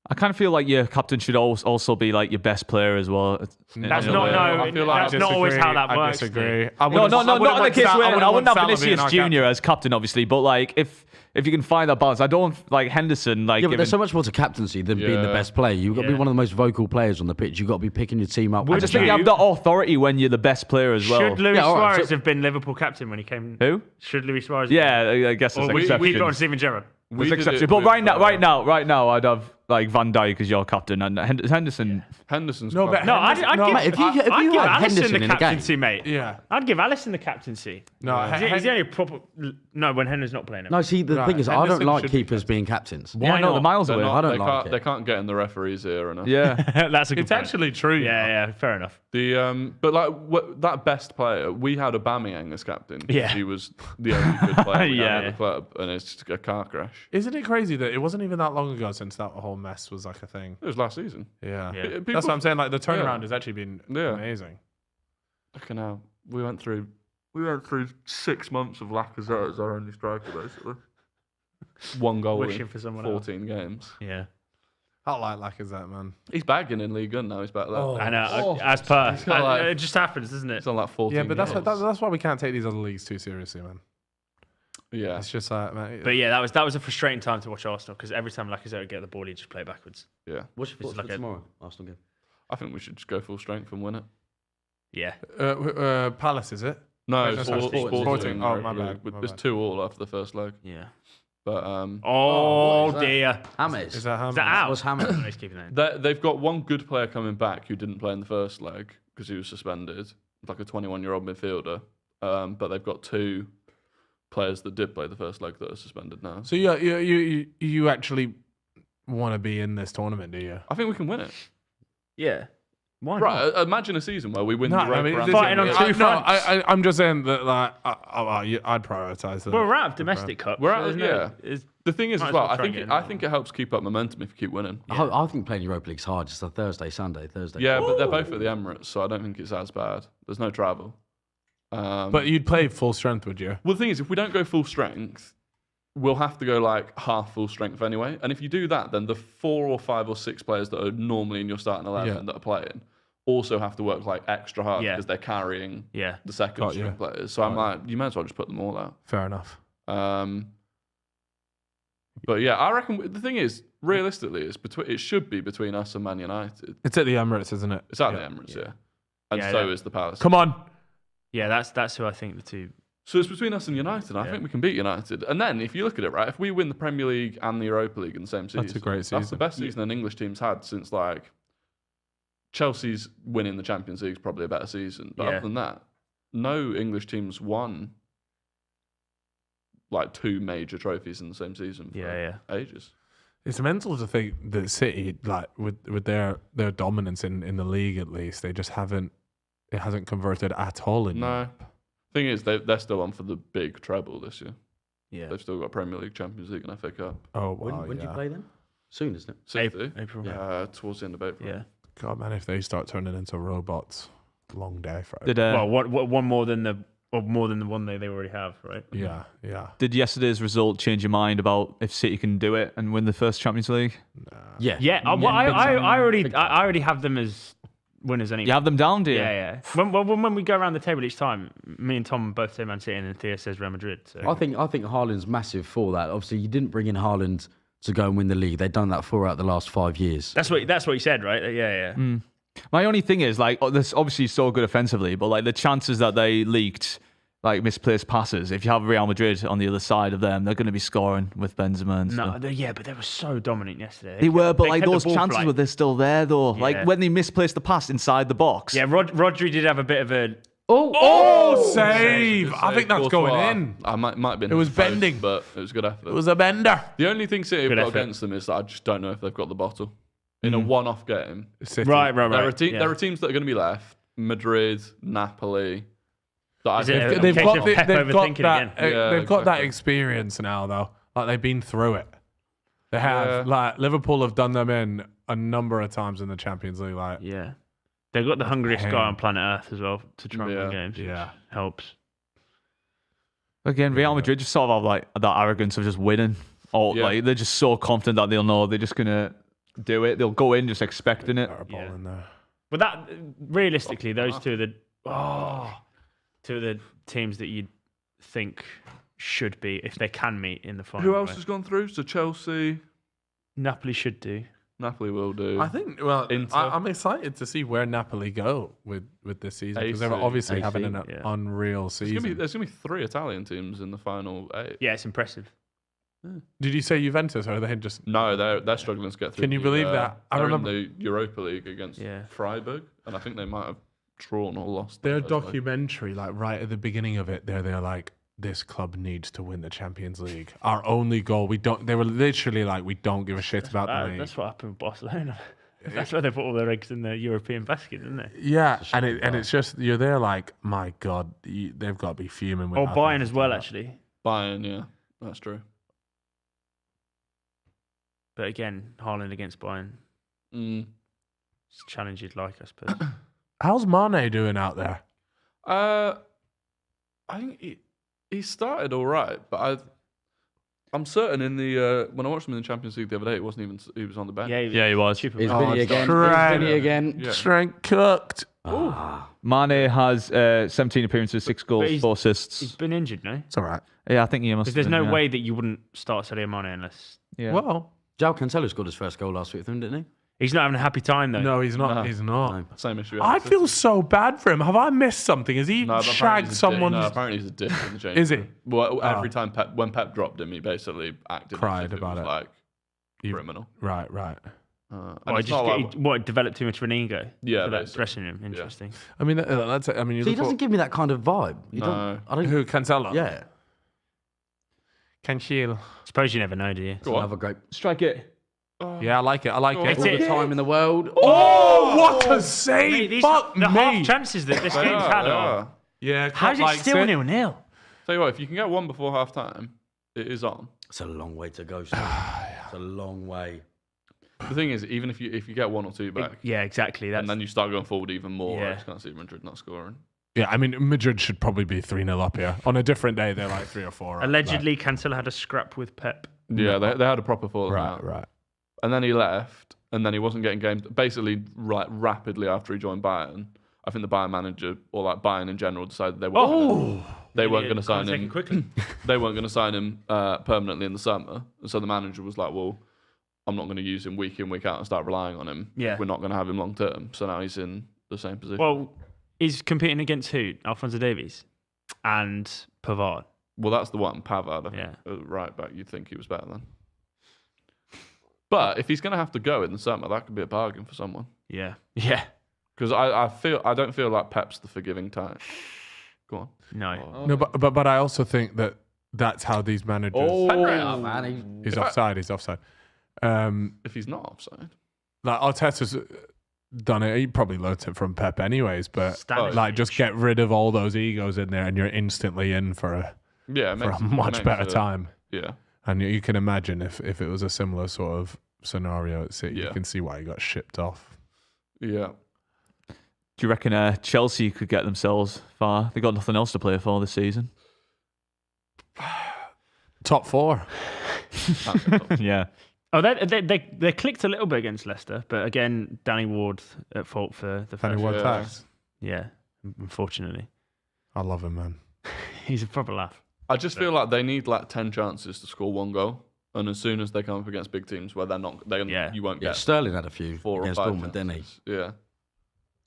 I kind of feel like your captain should also be like your best player as well. That's Yeah, not I feel like that's not always how that I works. disagree. No, not in the case where I wouldn't have Vinicius Junior as captain, obviously, but like if you can find that balance, I don't like Henderson. Like, Yeah, but there's so much more to captaincy than being the Yeah. best player. You've got to be Yeah. one of the most vocal players on the pitch. You've got to be picking your team up. I just think you have the authority when you're the best player as well. Should Luis Yeah, all right, Suarez so- have been Liverpool captain when he came? Who? Should Luis Suarez? Yeah, I guess that's Or we keep it on exceptions. Steven Gerrard. We That's did exception. it But with, right now, I'd have like Van Dijk as your captain and Henderson. Henderson's No, club. but No, I'd No, give, mate, if you I'd had give Alisson Henderson the in the game- captaincy, mate. Yeah. I'd give Alisson the captaincy. No, He's the only proper. No, when Henderson's not playing. No, see, the Right, thing is, I don't Henderson like should be keepers being captains. Why not? not? The miles They're away. not- I don't they like can't, it. They can't get in the referee's ear enough. Yeah. That's a good It's point. actually true. Yeah, fair enough. But like that best player, we had Aubameyang as captain. Yeah. He was the only good player we had Yeah. at the club, and it's just a car crash. Isn't it crazy that it wasn't even that long ago since that whole mess was like a thing? It was last season. Yeah. Yeah. People- That's what I'm saying. Like the turnaround Yeah. has actually been Yeah. amazing. Look at now. We went through 6 months of Lacazette as our only striker, basically. One goal Wishing in for someone 14 games. Yeah. I like Lacazette, man. He's bagging in League One now. He's back there. I know. As per. got like- It just happens, doesn't it? He's on like 14 Yeah, but goals. that's why we can't take these other leagues too seriously, man. Yeah. It's just like, man. But yeah, that was a frustrating time to watch Arsenal because every time Lacazette would get the ball, he'd just play it backwards. Yeah. What's your This is thoughts like for a- tomorrow? Arsenal game. I think we should just go full strength and win it. Yeah. Palace, is it? No, Right, it's that's Sporting. Sporting. Oh, my bad, my It's bad. 2-2 after the first leg. Yeah. But Oh, what is that? dear. James. Is that Hammers? Is that out? What's Hammers? He's keeping that in. they've got one good player coming back who didn't play in the first leg because he was suspended, like a 21-year-old midfielder. But they've got 2 players that did play the first leg that are suspended now. So you actually want to be in this tournament, do you? I think we can win it. Yeah. Why not? Right, imagine a season where we win No, the Europa I mean, round. this- Fighting on two fronts. I'm just saying that like I'd prioritize that. Well, we're out of domestic cup. We're out of- yeah. It's, The thing is, Might as as well, well I try and think get I in. think it helps keep up momentum if you keep winning. I think playing Europa League's hard. It's a Thursday, Thursday. Yeah, but they're both at the Emirates, so I don't think it's as bad. There's no travel. But you'd play full strength, would you? Well, the thing is, if we don't go full strength, we'll have to go like half full strength anyway. And if you do that, then the 4 or 5 or 6 players that are normally in your starting 11 Yeah. that are playing also have to work like extra hard Yeah. because they're carrying yeah. the second Got you. string players. So I'm like, you might as well just put them all out. Fair enough. But yeah, I reckon the thing is, realistically, it should be between us and Man United. It's at the Emirates, isn't it? It's at Yeah. the Emirates, yeah. And Yeah, so yeah. is the Palace. Come on. Yeah, that's who I think the two. So it's between us and United. And I think we can beat United. And then if you look at it, right, if we win the Premier League and the Europa League in the same season, That's a great That's the season. best season an English team's had since like Chelsea's winning the Champions League is probably a better season. But Yeah. other than that, no English team's won like 2 major trophies in the same season for Yeah, ages. It's mental to think that City, like with their dominance in the league at least, they just haven't it hasn't converted at all in No. Thing is, they're still on for the big treble this year. Yeah. They've still got Premier League, Champions League, and FA Cup. Oh, wow. When do you play them? Soon, isn't it? City, April. towards the end of April. Yeah. God, man, if they start turning into robots, long day for it. Did Well, one more than the one they already have, right? Yeah. did yesterday's result change your mind about if City can do it and win the first Champions League? Yeah. Yeah. I already have them as winners anyway. You have them down, do you? Yeah. When we go around the table each time, me and Tom both say Man City, and then Theo says Real Madrid. So. I think Haaland's massive for that. Obviously, you didn't bring in Haaland to go and win the league. They've done that 4 out of the last 5 years. That's what he said, right? Yeah. My only thing is, like, this obviously so good offensively, but like the chances that they leaked, like misplaced passes, if you have Real Madrid on the other side of them, they're going to be scoring with Benzema and stuff. But they were so dominant yesterday. They were, but like kept the those ball for, chances were they're still there though. Yeah. Like when they misplaced the pass inside the box. Yeah, Rodri did have a bit of a. Oh, save! I think that's Courtois, going in. I might have been. It was in the post, bending. but it was good effort. It was a bender. The only thing City have Good got effort. against them is that I just don't know if they've got the bottle. In a one-off game, City. Right. there are teams that are going to be left. Madrid, Napoli. That I Is it think a They've case got, of the, Pep they've got overthinking that. again? Yeah, they've got that exactly. experience now, though. Like they've been through it. They have. Yeah. Like Liverpool have done them in a number of times in the Champions League. Like, Yeah. They've got the hungriest pain. guy on planet Earth as well to try and win Yeah. games. Which Yeah. helps. Again, Real Madrid just sort of have like that arrogance of just winning. Or Yeah. like they're just so confident that they'll know they're just gonna do it. They'll go in just expecting it. got a ball Yeah. in there. But that realistically, those two are the teams that you'd think should be if they can meet in the final. Who else right? has gone through? So Chelsea, Napoli should do. Napoli will do. I think. Well, Inter. I'm excited to see where Napoli go with this season because they're AC. obviously having an yeah. unreal there's season. going to be 3 Italian teams in the final 8. Yeah, it's impressive. Did you say Juventus or are they just? No, they're struggling to get through. Can you believe that? I They're remember- in the Europa League against Yeah. Freiburg, and I think they might have drawn or lost. Their the first leg. documentary, like right at the beginning of it, they're like, this club needs to win the Champions League. Our only goal, we don't. They were literally like, we don't give a shit about the league. That's what happened with Barcelona. That's why they put all their eggs in the European basket, didn't they? Yeah, and it's just you're there like, my God, they've got to be fuming with. Or nothing Bayern to as do well, that. actually. Bayern, yeah, that's true. But again, Haaland against Bayern. It's a challenge you'd like, I suppose. How's Mane doing out there? I think he started all right, but I'm certain in the when I watched him in the Champions League the other day, he was on the bench. Yeah, he was. Super Is bad. Vinny it's again? right. Is Vinny again? Yeah. Strength cooked. Mane has 17 appearances, 6 goals, he's- 4 assists. He's been injured, no? It's all right. Yeah, I think he must. Because there's have no been, yeah. way that you wouldn't start Sadio Mane unless Yeah. Well, João Cancelo scored his first goal last week with him, didn't he? he's not having a happy time though. no, he's not. No. He's not. No. Same issue. I feel so bad for him. Have I missed something? Has he No, but apparently shagged he's a someone? dick. No, apparently he's a dick in the change. Is he? room. Well, every time when Pep dropped him, he basically acted Cried as if about was it. like You- criminal. Right. And Or it's not like- developed too much of an ego. Yeah, for that basically. dressing room. Interesting. I mean, that's. I mean, you See, he look doesn't give me that kind of vibe. You No. don't, I don't. who Cancelo? Yeah. Cancelo. Suppose you never know, do you? Go on. Another great. Strike it. Yeah, I like it. I like it. Hit All it. the time in the world. Oh, what a save! These, Fuck the me. half chances that this They game's are, had they are. are. Yeah, How's it likes still 0-0? Tell you what, if you can get one before half time, it is on. It's a long way to go. Steve. It's a long way. The thing is, even if you get 1 or 2 back, Yeah, exactly. That's and then you start going forward even more, Yeah. I just can't see Madrid not scoring. Yeah, I mean, Madrid should probably be 3-0 up here. On a different day, they're like 3 or 4. up. allegedly Cancelo had a scrap with Pep. Yeah, they had a proper falling Right, out. right. And then he left, and then he wasn't getting games. Basically, right rapidly after he joined Bayern, I think the Bayern manager or like Bayern in general decided they weren't going to sign him. Quickly. They weren't going to sign him permanently in the summer. And so the manager was like, "Well, I'm not going to use him week in week out and start relying on him. Yeah. We're not going to have him long term." So now he's in the same position. Well, he's competing against who? Alphonso Davies and Pavard. Well, that's the one, Pavard. I think, Yeah. right back. You'd think he was better then. But if he's going to have to go in the summer, that could be a bargain for someone. Yeah. Yeah. Because I don't feel like Pep's the forgiving type. Go on. No. No, but I also think that that's how these managers. Oh, man. He's offside. He's offside. If he's not offside. Like Arteta's done it. He probably learnt it from Pep anyways, but Stanisic. just get rid of all those egos in there and you're instantly in for a much better time. Yeah. And you can imagine if it was a similar sort of scenario at City, you can see why he got shipped off. Yeah. Do you reckon Chelsea could get themselves far? They got nothing else to play for this season. Top 4. Yeah. Oh, they clicked a little bit against Leicester, but again, Danny Ward at fault for the Danny first. Ward tax. Yeah, unfortunately. I love him, man. He's a proper laugh. I just feel like they need like 10 chances to score 1 goal. And as soon as they come up against big teams where they're not, you won't get Sterling had a few 4 or against 5 Dortmund, didn't he? Yeah.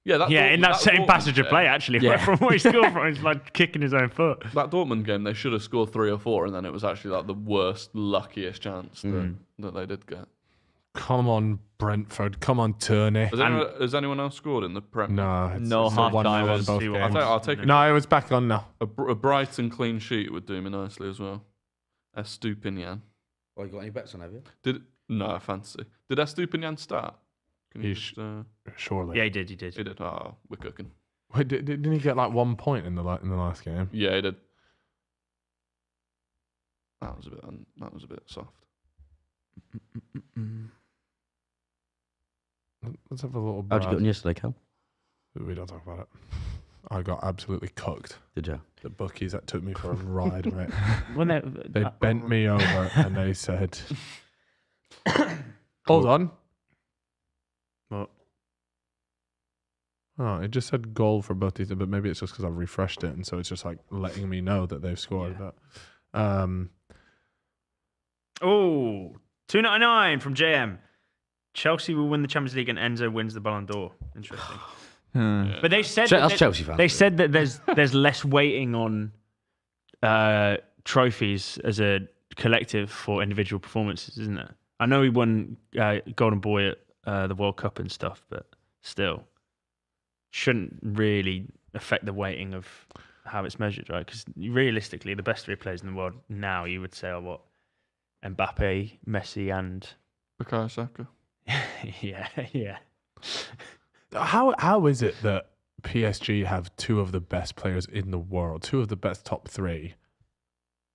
Yeah, In that same passage of play, actually, from what he scored from, he's like kicking his own foot. That Dortmund game, they should have scored 3 or 4, and then it was actually like the worst, luckiest chance that they did get. Come on, Brentford. Come on, Turney. Has anyone else scored in the Prem? No, half timers. I'll take No, it was back on now. a Brighton clean sheet would do me nicely as well. Estupinian. Oh, you got any bets on, have you? No, fantasy. Did Estupinian start? Can you Surely. Yeah, he did. He did. Oh, we're cooking. Wait, didn't he get like 1 point in the last game? Yeah, he did. That was a bit soft. Let's have a little. How'd you get on yesterday, Cal? We don't talk about it. I got absolutely cooked. Did you? The bookies that took me for a ride, mate. When They bent me over and they said, "Hold on." What? Oh, it just said goal for both these, but maybe it's just because I've refreshed it, and so it's just like letting me know that they've scored. Yeah. But Oh, $2.99 from JM. Chelsea will win the Champions League and Enzo wins the Ballon d'Or. Interesting. But they said That's Chelsea fans. They said that there's less weighting on trophies as a collective for individual performances, isn't it? I know he won Golden Boy at the World Cup and stuff, but still shouldn't really affect the weighting of how it's measured, right? Because realistically, the best 3 players in the world now, you would say, are what? Mbappe, Messi, and Bukayo Saka. yeah. how is it that PSG have 2 of the best players in the world, 2 of the best top 3,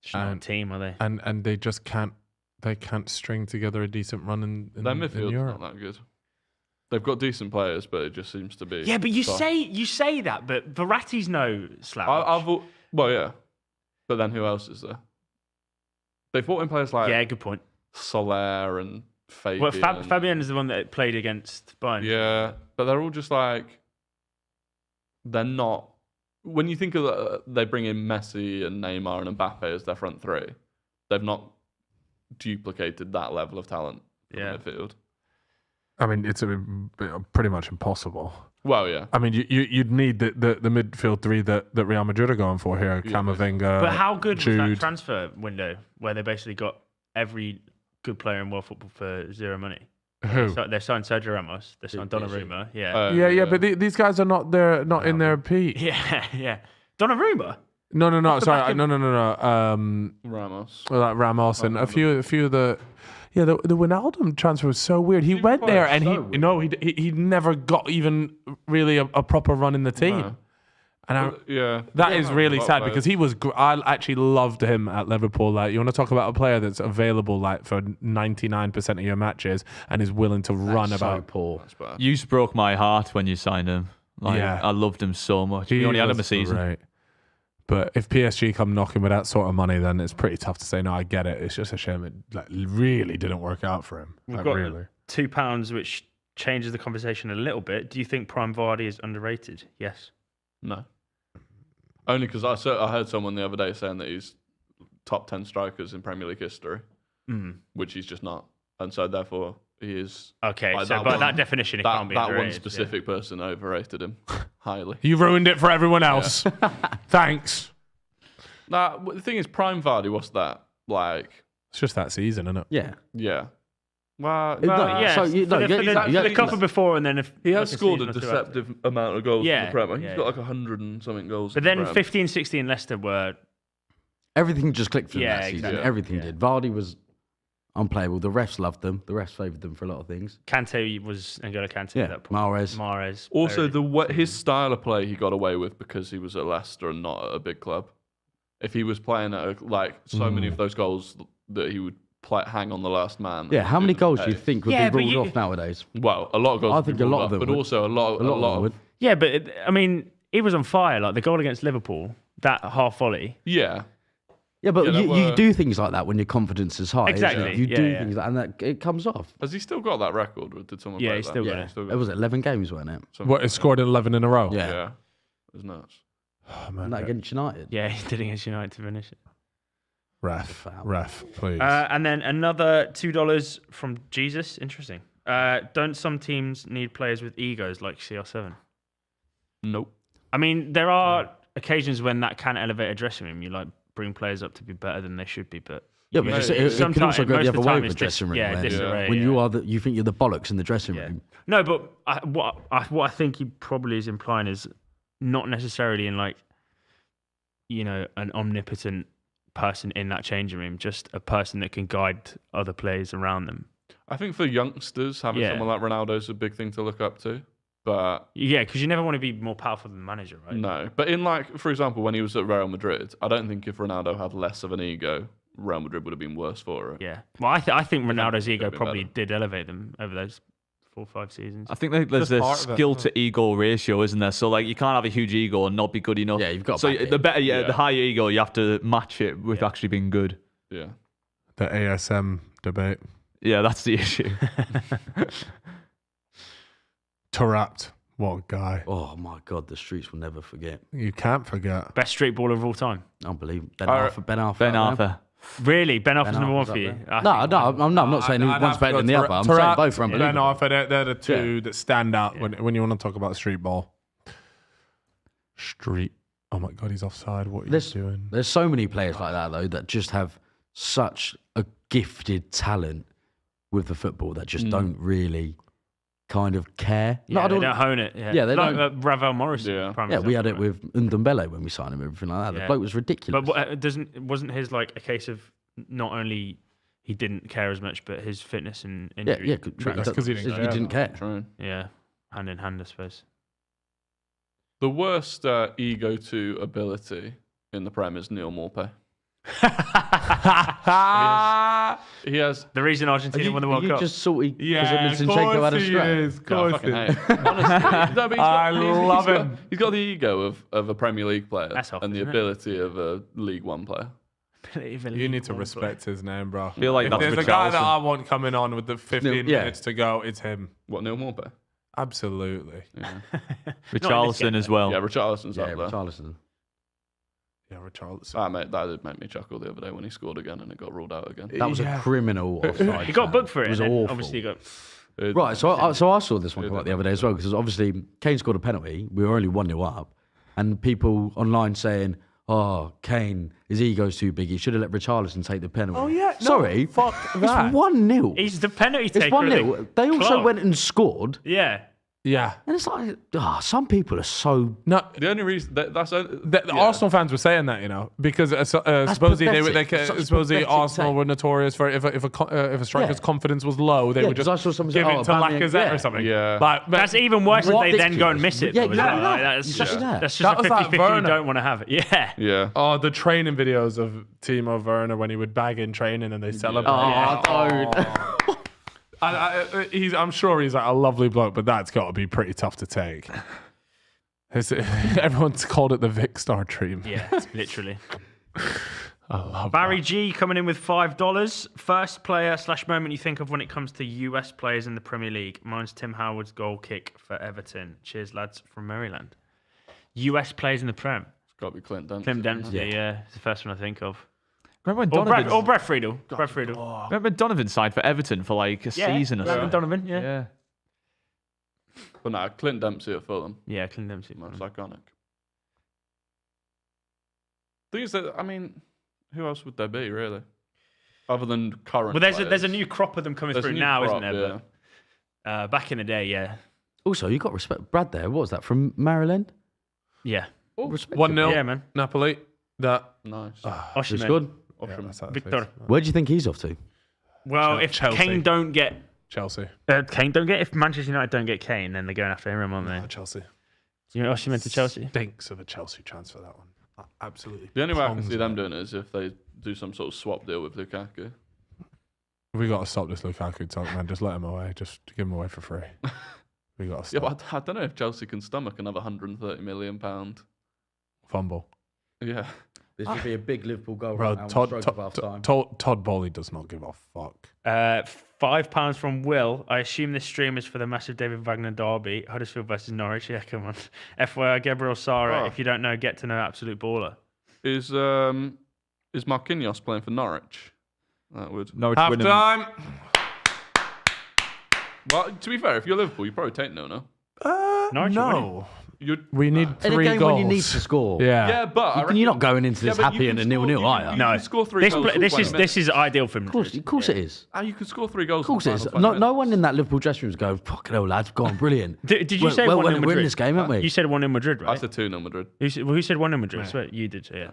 It's not a team, are they? and they just can't string together a decent run in Their in midfield's Europe? not that good. They've got decent players, but it just seems to be. Yeah, but you soft. say that, but Verratti's no slouch. Well, yeah, but then who else is there? They've brought in players like Yeah, good point. Soler and Fabian. Well, Fabian is the one that played against Bayern. Yeah, but they're all just like they're not. When you think of they bring in Messi and Neymar and Mbappe as their front 3, they've not duplicated that level of talent in the midfield. I mean, it's pretty much impossible. Well, yeah. I mean, you'd need the midfield 3 that Real Madrid are going for here. Camavinga, But how good Jude. was that transfer window where they basically got every good player in world football for 0 money? Who? So they signed Sergio Ramos. They signed Donnarumma. Yeah. Yeah, but these guys are not in their peak. Yeah. Donnarumma? No. Sorry, no. Ramos. Well, like Ramos and a few of the. Yeah, the Wijnaldum transfer was so weird. He went there and he never got even really a proper run in the team. No. And Yeah. that is really sad because he was. I actually loved him at Liverpool. Like, you want to talk about a player that's available like for 99% of your matches and is willing to run about. Poor. That's bad. You broke my heart when you signed him. Like, Yeah. I loved him so much. We only had him a was season. great. But if PSG come knocking with that sort of money, then it's pretty tough to say, no, I get it. It's just a shame it really didn't work out for him. We've Like, got really. £2, which changes the conversation a little bit. Do you think Prime Vardy is underrated? Yes. No. Only because I heard someone the other day saying that he's top 10 strikers in Premier League history, which he's just not. And so therefore he is. Okay, like, so by that definition, it can't be that underrated. one specific person overrated him highly. You ruined it for everyone else. Thanks. Nah, the thing is, Prime Vardy, what's that? Like, It's just that season, isn't it? Yeah. yeah. Well, Yeah, So you- no, for you- you- the couple before and then he has like scored season a or two deceptive amount of goals Yeah, in the Premier. He's yeah, got like 100 and something goals. But in the then Prem. 15, 16 Leicester were Everything just clicked for him Yeah, that season. exactly. Everything Yeah. did. Vardy was unplayable. The refs loved them. The refs favoured them for a lot of things. Kante was N'Golo Kante at that point. Mahrez. Also, his style of play he got away with because he was at Leicester and not at a big club. If he was playing at so many of those goals that he would hang on the last man. Yeah, how many goals do you think would be ruled off nowadays? Well, a lot of goals. I think a lot of them, but also a lot of. Yeah, but I mean, he was on fire. Like the goal against Liverpool, that half volley. Yeah. Yeah, but you do things like that when your confidence is high. Exactly. You do things like, and that it comes off. Has he still got that record? Or did someone? Yeah, break he's that? still got it. It was 11 games, wasn't it? What, he scored 11 in a row? Yeah. It was nuts. Oh, man. And that against United. Yeah, he did against United to finish it. Ref, please. And then another $2 from Jesus. Interesting. Don't some teams need players with egos like CR7? Nope. I mean, there are occasions when that can elevate a dressing room. You like bring players up to be better than they should be, but Yeah, but it can also go the other way with the dressing room. Yeah, disarray. When you think you're the bollocks in the dressing room. No, but what I think he probably is implying is not necessarily in like, an omnipotent person in that changing room, just a person that can guide other players around them. I think for youngsters, having someone like Ronaldo is a big thing to look up to. But yeah, because you never want to be more powerful than the manager, right? No, but in for example, when he was at Real Madrid, I don't think if Ronaldo had less of an ego, Real Madrid would have been worse for it. Yeah, well, I think Ronaldo's ego probably did elevate them over those 4 or 5 seasons. I think there's a skill to ego ratio, isn't there? So like you can't have a huge ego and not be good enough. Yeah, you've got. So the higher ego, you have to match it with actually being good. Yeah. The ASM debate. Yeah, that's the issue. Tarapt. What a guy. Oh my God, the streets will never forget. You can't forget. Best street baller of all time. Unbelievable. Ben Arthur. Ben Arthur. Really? Ben Arthur's number one for you? No, I'm not saying one's better than the other. I'm saying both are unbelievable. Ben Arthur, they're the two that stand out when you want to talk about street ball. Street. Oh my God, he's offside. What are you doing? There's so many players like that, though, that just have such a gifted talent with the football that just don't really kind of care. Yeah, they don't hone it. Yeah, they like don't. Ravel Morris. Yeah, we had it with Ndombele when we signed him, everything like that. The bloke was ridiculous. But wasn't his like a case of not only he didn't care as much, but his fitness and injury? Yeah, that's because he didn't care. True. Yeah, hand in hand, I suppose. The worst ego to ability in the Prem is Neil Maupay. He has the reason Argentina won the World Cup. Just salty because Zinchenko had a scrap. Honestly, I love him. He's got the ego of a Premier League player and the isn't it? ability of a League One player. You need to respect his name, bro. I feel like if there's a guy that I want coming on with the 15 minutes to go, it's him. What, Neil Maupay? Absolutely. Yeah. Richarlison as well. Yeah, Richarlison's up there. Richarlison. Yeah, Richarlison. That did make me chuckle the other day when he scored again and it got ruled out again. That was a criminal offside. He got booked for it. It was and awful. Obviously, he got. Right, so I saw this one come out the other day as well, because obviously Kane scored a penalty. We were only 1-0 up, and people online saying, "Oh, Kane, his ego's too big. He should have let Richarlison take the penalty." Oh yeah, sorry, fuck that. It's 1-0. He's the penalty taker. It's 1-0. They also went and scored. Yeah. Yeah, and it's like, some people are so. No, the only reason the Arsenal fans were saying that, because supposedly supposedly Arsenal were notorious for if a striker's confidence was low, they would just give it to Lacazette or something. Yeah, but that's even worse if they then go and miss it. Yeah, that's just a 50-50 you don't want to have it. Yeah. Yeah. Oh, the training videos of Timo Werner when he would bag in training and they celebrate. I'm sure he's like a lovely bloke, but that's got to be pretty tough to take. Everyone's called it the Vic Star treatment. Yeah, literally. I love Barry that. G coming in with $5. First player / moment you think of when it comes to US players in the Premier League. Mine's Tim Howard's goal kick for Everton. Cheers, lads, from Maryland. US players in the Prem. It's got to be Clint Dempsey. Clint Dempsey, yeah. It's the first one I think of. Remember when Brett Friedel. Brett Friedel. Remember Donovan signed for Everton for like a season or something? Donovan, yeah. But no, Clint Dempsey at Fulham. Yeah, Clint Dempsey. Most iconic. Thing is that, I mean, who else would there be, really? Other than current Well, players. there's a new crop of them coming through now, isn't there? Yeah. But back in the day, yeah. Also, you got respect. Brad there, what was that, from Maryland? Yeah. 1-0. Yeah, man. Napoli. That Nice. Just good. Victor. Victor. Where do you think he's off to? Well, if Chelsea. Kane don't get Chelsea. if Manchester United don't get Kane, then they're going after him, aren't they? Chelsea. You know what you meant to Chelsea? Stinks of a Chelsea transfer, that one. Absolutely. The only way I can pongs see them it. doing it is if they do some sort of swap deal with Lukaku. We got to stop this Lukaku talk, man. Just let him away. Just give him away for free. We got to Yeah, stop. but I don't know if Chelsea can stomach another £130 million. Fumble. Yeah. This would be a big Liverpool goal. Bro, right now, Todd, stroke of half time. Todd Bowley does not give a fuck. £5 from Will. I assume this stream is for the massive David Wagner derby. Huddersfield versus Norwich. Yeah, come on. FYI, Gabriel Sara. Oh. If you don't know, get to know absolute baller. Is Marquinhos playing for Norwich? That would. Norwich Half winning. time. Well, to be fair, if you're Liverpool, you probably take no. Norwich are winning. No. You'd, We need In a 3 game goals. when you need to score. Yeah. yeah, but I reckon- You're not going into this Yeah, but happy you and a can 0-0, score- are you? You No. can score 3 This goals. in 20 is minutes. ideal for Madrid. Of course it is. You can score 3 goals. Of course it is. No one in that Liverpool dressing room is going, fucking hell, lads, go on, brilliant. Did you say well, 1 in we're Madrid? in this game, aren't we? You said 1 in Madrid, I right? said 2-0 Madrid. Who said 1 in Madrid? I swear you did. Yeah.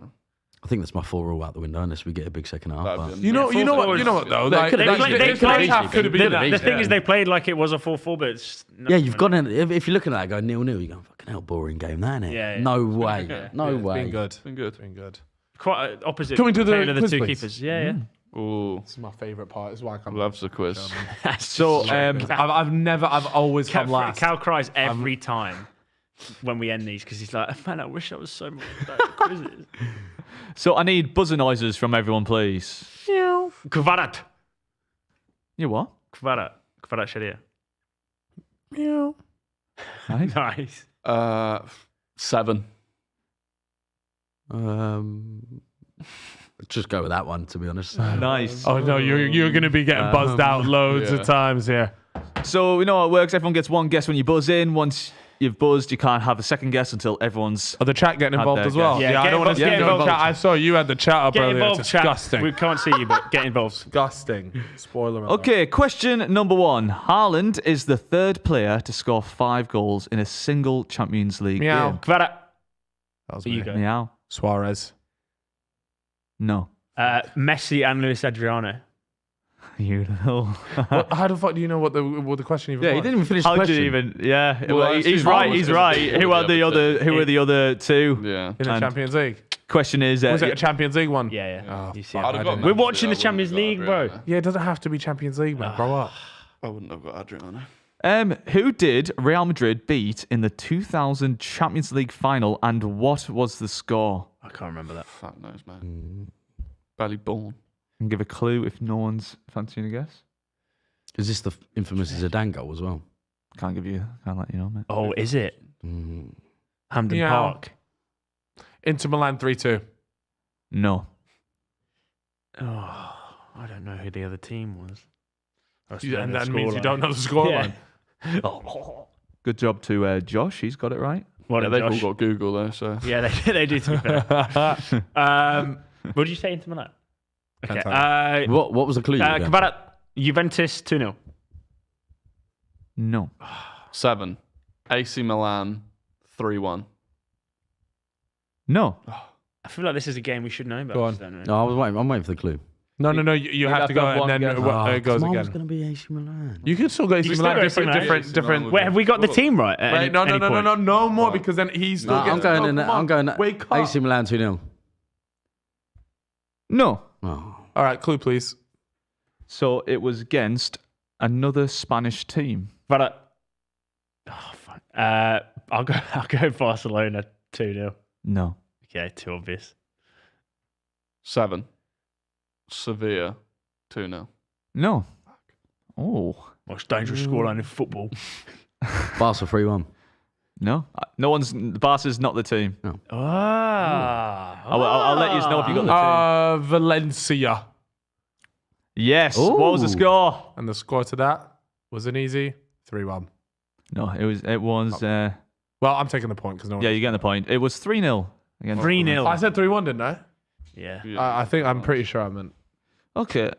I think that's my 4 all out the window unless we get a big second half. That'd But be You know what though? Like, could've like, easily this been. first half could have been Could've that. The thing is, they played like it was a 4-4, but it's yeah, you've gone in. If you're looking at that going 0-0, you're going, fucking hell, boring game, that, innit? Yeah, yeah. No way. No way. Been good. Been good. Been good. quite opposite. Can we do the tale of quiz, two please? keepers? Yeah, Ooh, This is my favourite part. This is why I come. loves the quiz. yeah. So, I've always come last. Cal cries every time when we end these because he's like, man, I wish I was so much better at quizzes. so I need buzzer noises from everyone, please. Kvarat. You what? Kvarat Sharia. Meow. Nice. 7. Just go with that one, to be honest. Nice. Oh no, you're going to be getting buzzed out loads of times here. So we know how it works. Everyone gets one guess when you buzz in. Once you've buzzed, you can't have a second guess until everyone's. Are the chat getting involved their as well? guess. Yeah, I get don't want to involved, see get no involved. chat. I saw you had the chat up Get earlier. involved, It's chat. disgusting. We can't see you, but get involved. Disgusting. Spoiler alert. Okay, question number 1. Haaland is the third player to score 5 goals in a single Champions League Meow. game. Kvarat. That was You me. go. Meow. Suarez. No. Messi and Luis Adriano. You know. How the fuck do you know what the question even Yeah, he was? didn't even finish How the did you question. even? Yeah. Well, Well, I he's assume right. Haaland's He's gonna right. score Who are the other? Who are the other 2? Yeah. In the And- Champions League. Question is. Was it a Champions League one? Yeah. Oh, You see fuck, it. I didn't- We're watching the Champions League, bro. Yeah, it doesn't have to be Champions League, man. Grow up. I wouldn't have got Adriano. Who did Real Madrid beat in the 2000 Champions League final, and what was the score? I can't remember that. Fuck knows, man. Barely born. And give a clue if no one's fancying a guess. Is this the infamous Zidane goal as well? Can't let you know, mate. Oh, is it? Hampden Yeah. Park. Inter Milan 3-2. No. Oh, I don't know who the other team was. And that means you don't know the scoreline. Good job to Josh. He's got it right. What Yeah, did they've Josh? all got Google there, so. Yeah, they do. To be fair. What did you say into Milan? Okay. What was the clue? again? Kvarat, Juventus 2-0. No. 7. AC Milan 3-1. No. I feel like this is a game we should know about. Go on. Don't we? No, I'm waiting for the clue. No. You have to go have and one then guess. it goes Mine was again. going to be AC Milan. You can still go AC can still Milan. go AC Milan. Different. Wait, have we got the team right? At Wait, any- no, any point? no more because then he's still No, gets I'm going to go. in. Come on. I'm going. Wake up. AC Milan 2-0. No. Oh. All right, clue please. So it was against another Spanish team. Kvarat. Oh, fuck. I'll go Barcelona 2-0. No. Okay, too obvious. 7. Sevilla 2-0. No. Oh. Most dangerous scoreline in football. Barca 3-1. No. No one's. Barca's not the team. I'll let you know if you got the team. Valencia. Yes. What was the Ooh. score? And the score to that was an easy 3-1. No, it was. Yeah, Well, I'm taking the point because no one. you're getting the point. It was 3-0 against 3-0. I said 3-1, didn't I? Yeah. I think I'm pretty sure I meant. Okay,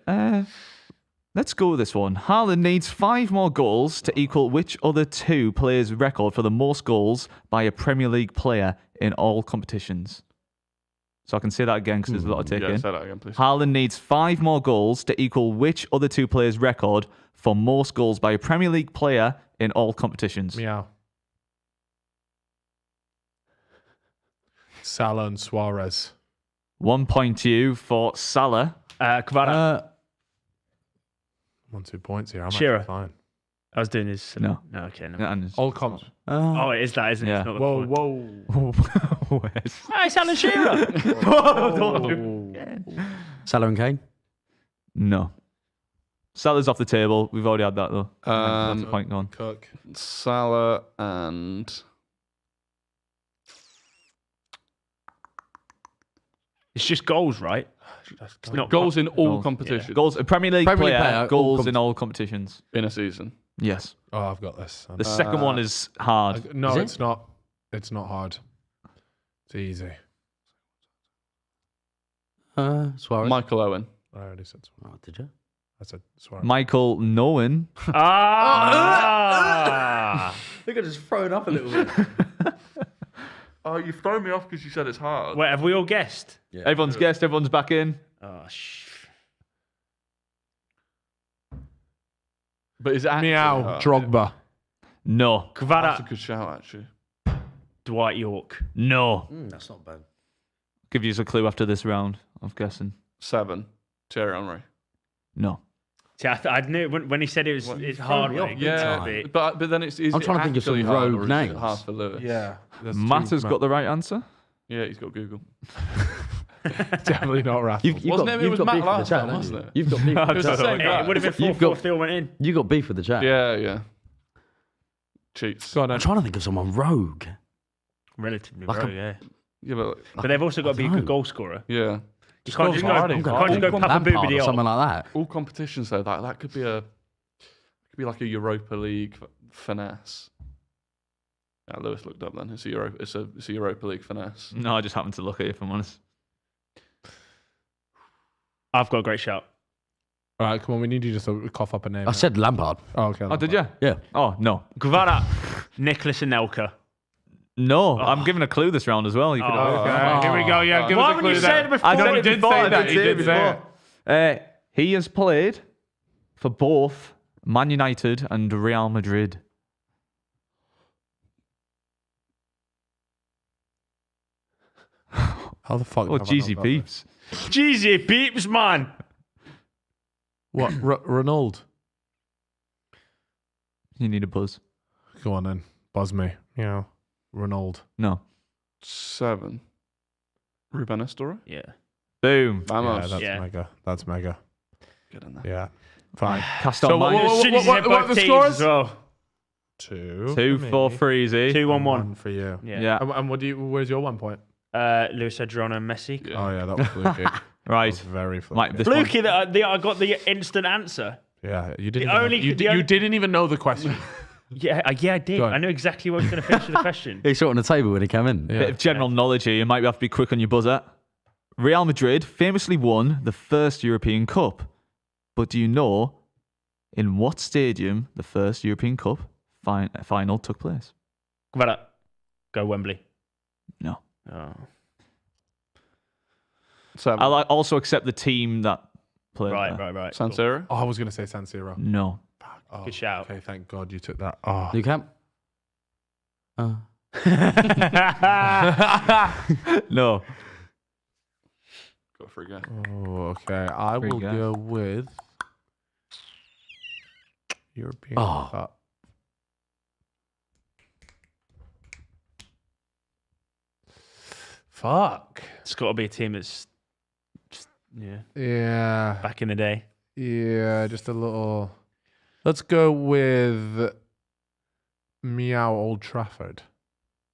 let's go with this one. Haaland needs 5 more goals to equal which other 2 players' record for the most goals by a Premier League player in all competitions? So I can say that again because there's a lot to take Yeah, in. say that again, please. Haaland needs 5 more goals to equal which other 2 players' record for most goals by a Premier League player in all competitions? Meow. Salah and Suarez. 1 point to you for Salah. Kvara. 1-2 points here. I'm Shearer. actually fine. I was doing his. No. No, okay. No. And All comps. Oh, it is that, isn't it? Yeah. It's not the Whoa, point. whoa. Where's- Hi, it's Alan Shearer. Salah and Kane. No. Salah's off the table. We've already had that though. That's a point gone. Cook. Salah and It's just goals, right? It's not goals in all Goals. competitions Goals. A Premier League Premier League player. player, Goals all in all competitions. in a season. Yes. Oh, I've got this. The second one is hard. No, Is it? it's not. It's not hard. It's easy. Suarez. Michael Owen. I already said Suarez. Oh, did you? I said Suarez. Michael Nowen. Ah! I think I just thrown up a little bit. Oh, you've thrown me off because you said it's hard. Wait, have we all guessed? Everyone's guessed. Everyone's back in. Oh, But is it actually Meow. hard? Drogba. No. That's a Kvara. good shout, actually. Dwight York. No. That's not bad. Give you a clue after this round. I'm guessing. 7. Thierry Henry. No. See, I knew when he said it's hard. me off. When Yeah, it, but then it's. Is I'm it trying to think of some actually hard, rogue or is it names. hard for Lewis. Yeah. Matt has got the right answer. Yeah, he's got Google. Definitely not Rafa. Wasn't it? It was Matt last time, wasn't it? You've got beef with It the was the chat. same guy. it would have been 4-4 You've got- if Theo went in. You got beef with the chat. Yeah. Cheats. Go on, I'm trying to think of someone rogue. Relatively, Like bro, a- yeah. Yeah, but But they've also got to be a dunno. good goal scorer. yeah. You can't just go, Vardy. you can't just go Papa Lampard Boobity or something up. like that. All competitions though, that could be like a Europa League finesse. Yeah, Lewis looked up then. It's a Europa League finesse. No, I just happened to look at it, if I'm honest. I've got a great shout. All right, come on. We need you just to cough up a name. I said Lampard. Oh, okay. Oh, did you? Yeah. Oh, no. Kvara. Nicholas Anelka. No. I'm giving a clue this round as well. You could Here we go. Yeah, give Why us a haven't you clue said there. it before? I said he it did before. say I that. did He say it did say before. He has played for both Man United and Real Madrid. How the fuck? Oh, have I not Jeezy got peeps. Jeezy peeps, man. this? What? Ronald? You need a buzz. Go on then. Buzz me. You know, Ronald. No. 7. Ruben Estoril. Yeah. Boom. Yeah, Vamos. that's Yeah. mega. That's mega. Get in there. Yeah. Fine. Cast on So mine. what- As soon as you said what both the teams scores? as well. 2. 2 for me. Freezy. 2-1-1. 1 for you. Yeah. Yeah. And what do you? Where's your 1 point? Luis Adriano Messi. Yeah. Oh yeah, that was fluky. That Right. was very fluky. Mike, this one. Fluky that I got the instant answer. Yeah, you didn't. The even, only- you, the only- you didn't even know the question. Yeah, I did. Go on. I knew exactly what I was going to finish with the question. He saw it on the table when he came in. Bit of general knowledge here. You might have to be quick on your buzzer. Real Madrid famously won the first European Cup. But do you know in what stadium the first European Cup final took place? Kvara. Go Wembley. No. Oh. 7. I also accept the team that played there. Right. San Siro. Oh, I was gonna say San Siro. No. Oh, Good shout. Okay, thank God you took that. Oh. New camp. No. Go for a go. Oh, okay. I There you will go. go with European Oh. Cup. Fuck. It's got to be a team that's Yeah. back in the day. Yeah, just a little. Let's go with Meow Old Trafford.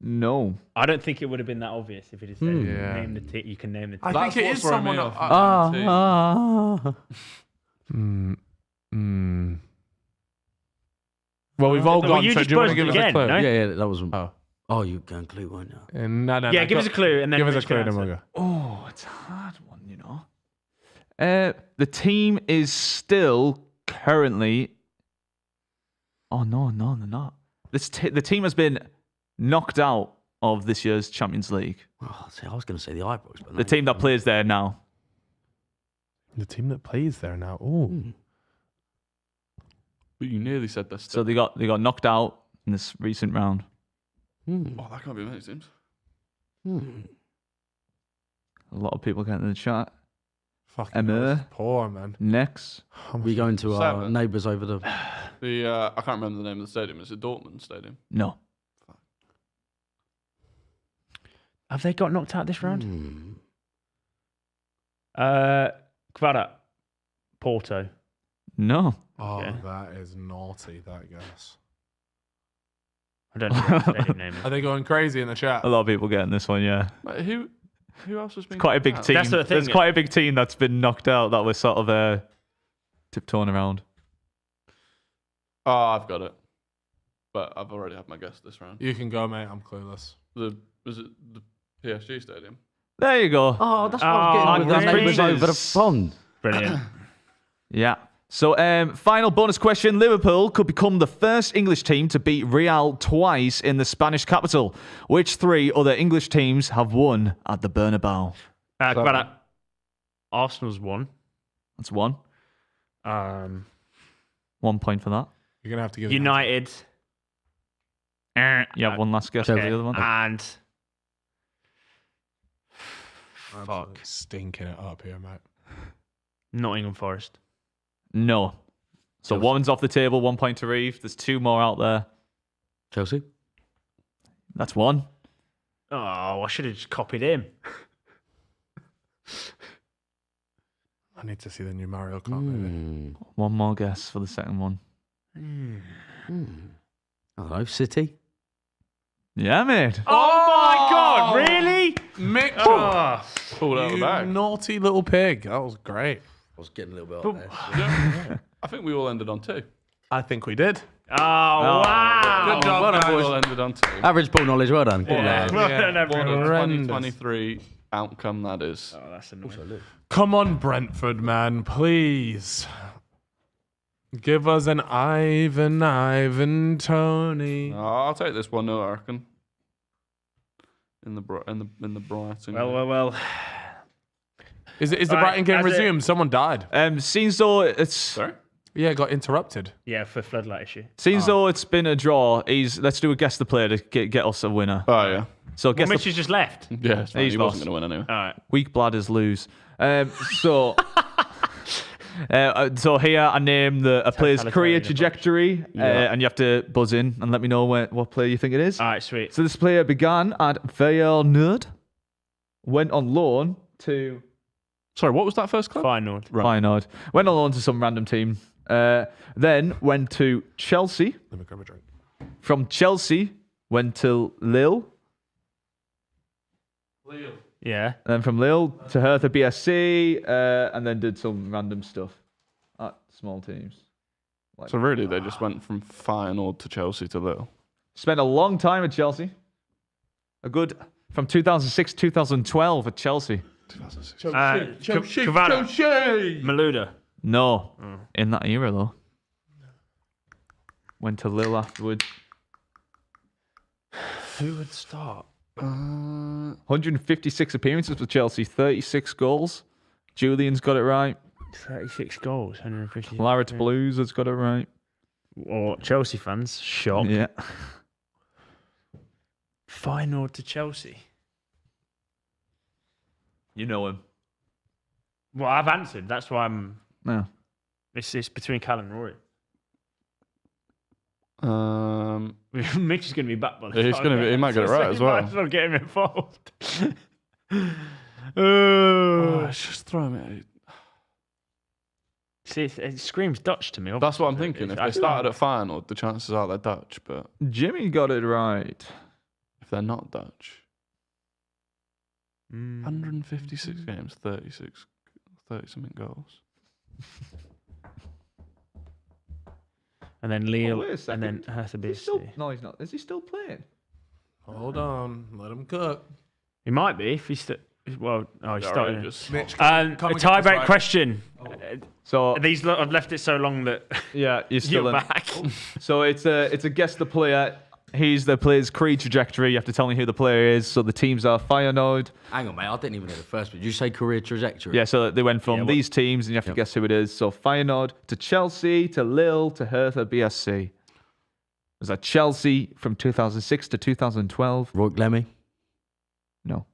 No. I don't think it would have been that obvious if it had said Yeah. name the team. You can name the team. I That's think it what's is throwing me someone. off. Well, we've all Well, gone. you So just do you want to buzzed give us a again, clue? no? Yeah, that was. Oh. Oh, you going clue, weren't you? No, no. Yeah, no, give us a clue and then give us a Mitch clue, can then we'll answer. go. Oh, it's a hard one, you know. The team is still currently. Oh no, they're not. The team has been knocked out of this year's Champions League? Oh, see, I was going to say the Ibrox, but The team that plays there now. The team that plays there now. Oh, But you nearly said this. So they got knocked out in this recent round. Oh, that can't be many teams. A lot of people getting in the chat. fucking Emma. hell, this is poor, man. Next. We going to our 7. neighbours over the. I can't remember the name of the stadium. Is it Dortmund Stadium? No. Have they got knocked out this round? Kvara. Porto. No. Oh, Okay. that is naughty, that guess. I don't know what the stadium name is. Are they going crazy in the chat? A lot of people getting this one, yeah. Wait, who else has been Quite a big knocked out? team. That's the thing. There's quite a big team that's been knocked out that was sort of tiptoeing around. Oh, I've got it. But I've already had my guess this round. You can go, mate. I'm clueless. Was it the PSG Stadium? There you go. Oh, that's what I was getting with the really? neighbours over the pond. Brilliant. Yeah. So, final bonus question. Liverpool could become the first English team to beat Real twice in the Spanish capital. Which 3 other English teams have won at the Bernabeu? Kvara. Arsenal's won. That's 1. 1 point for that. You're gonna have to give United. You have one last guess for the other one. And Fuck, stinking it up here, mate. Nottingham Forest. No. So Chelsea. 1's off the table, 1 point to Reeve. There's 2 more out there. Chelsea? That's 1. Oh, I should have just copied him. I need to see the new Mario Kart movie. 1 more guess for the second one. I don't know. City? Yeah, mate. Oh my God! Really? Mitch, Pulled out of the you bag. naughty little pig. That was great. I was getting a little bit up there. I think we all ended on 2. I think we did. Oh, wow! Good job, We guys. all ended on 2. Average ball knowledge, well done. Yeah. Well done, What a everyone. Horrendous. 2023 outcome that is. Oh, that's annoying. Come on, Brentford, man, please. Give us an Ivan Tony. I'll take this 1-0, I reckon. In the Brighton. Well. Is the All right, Brighton game as it- resumed? Someone died. Seems though it's Sorry? Yeah, got interrupted. Yeah, for floodlight issue. though it's been a draw. Let's do a guess the player to get us a winner. Oh, yeah. So Well, guess Mitch the has just left. Yeah, it's fine. He's He lost. wasn't going to win anyway. All right. weak bladders lose. So here I name a player's career Totalitarian trajectory, and you have to buzz in and let me know what player you think it is. All right, sweet. So this player began at Feyenoord, went on loan to Sorry, what was that first club? Final. Feyenoord, went on loan to some random team, then went to Chelsea. Let me grab a drink. From Chelsea, went to Lille. Yeah. And then from Lille to Hertha BSC, and then did some random stuff at small teams. So really, they just went from Feyenoord to Chelsea to Lille. Spent a long time at Chelsea. From 2006 to 2012 at Chelsea. Kvara. Maluda. No, in that era though. Went to Lille afterwards. Who would start? 156 appearances for Chelsea, 36 goals. Julian's got it right. 36 goals, 150. Claret Blues has got it right. Or Chelsea fans, shock. Yeah. Feyenoord to Chelsea. You know him. Well, I've answered. That's why I'm. Yeah. It's between Cal and Rory. He's Mitch is going to be back by the He's time. gonna be- he might get it right as well. Might as well get him involved. just throw him. See, it screams Dutch to me. That's what I'm obviously. thinking. If I they feel started at Feyenoord, the chances are they're Dutch. But Jimmy got it right. if they're not Dutch, Mm. 156 games, 30 something goals. And then Lille, wait a second. and then Hertha He's still, BSC. no, he's not. Is he still playing? Hold on, let him cook. He might be if he's still. Well, he's starting. Outrageous. Mitch, A and get this tie-break right. question. So These I've left it so long that yeah, you're still you're in. back. So it's a guess the player. Here's the player's career trajectory. You have to tell me who the player is. So the teams are Feyenoord. Hang on, mate. I didn't even hear the first bit. Did you say career trajectory? Yeah, so they went from these teams, and you have to guess who it is. So Feyenoord to Chelsea to Lille to Hertha BSC. Was that Chelsea from 2006 to 2012? Roy Lemmy. No.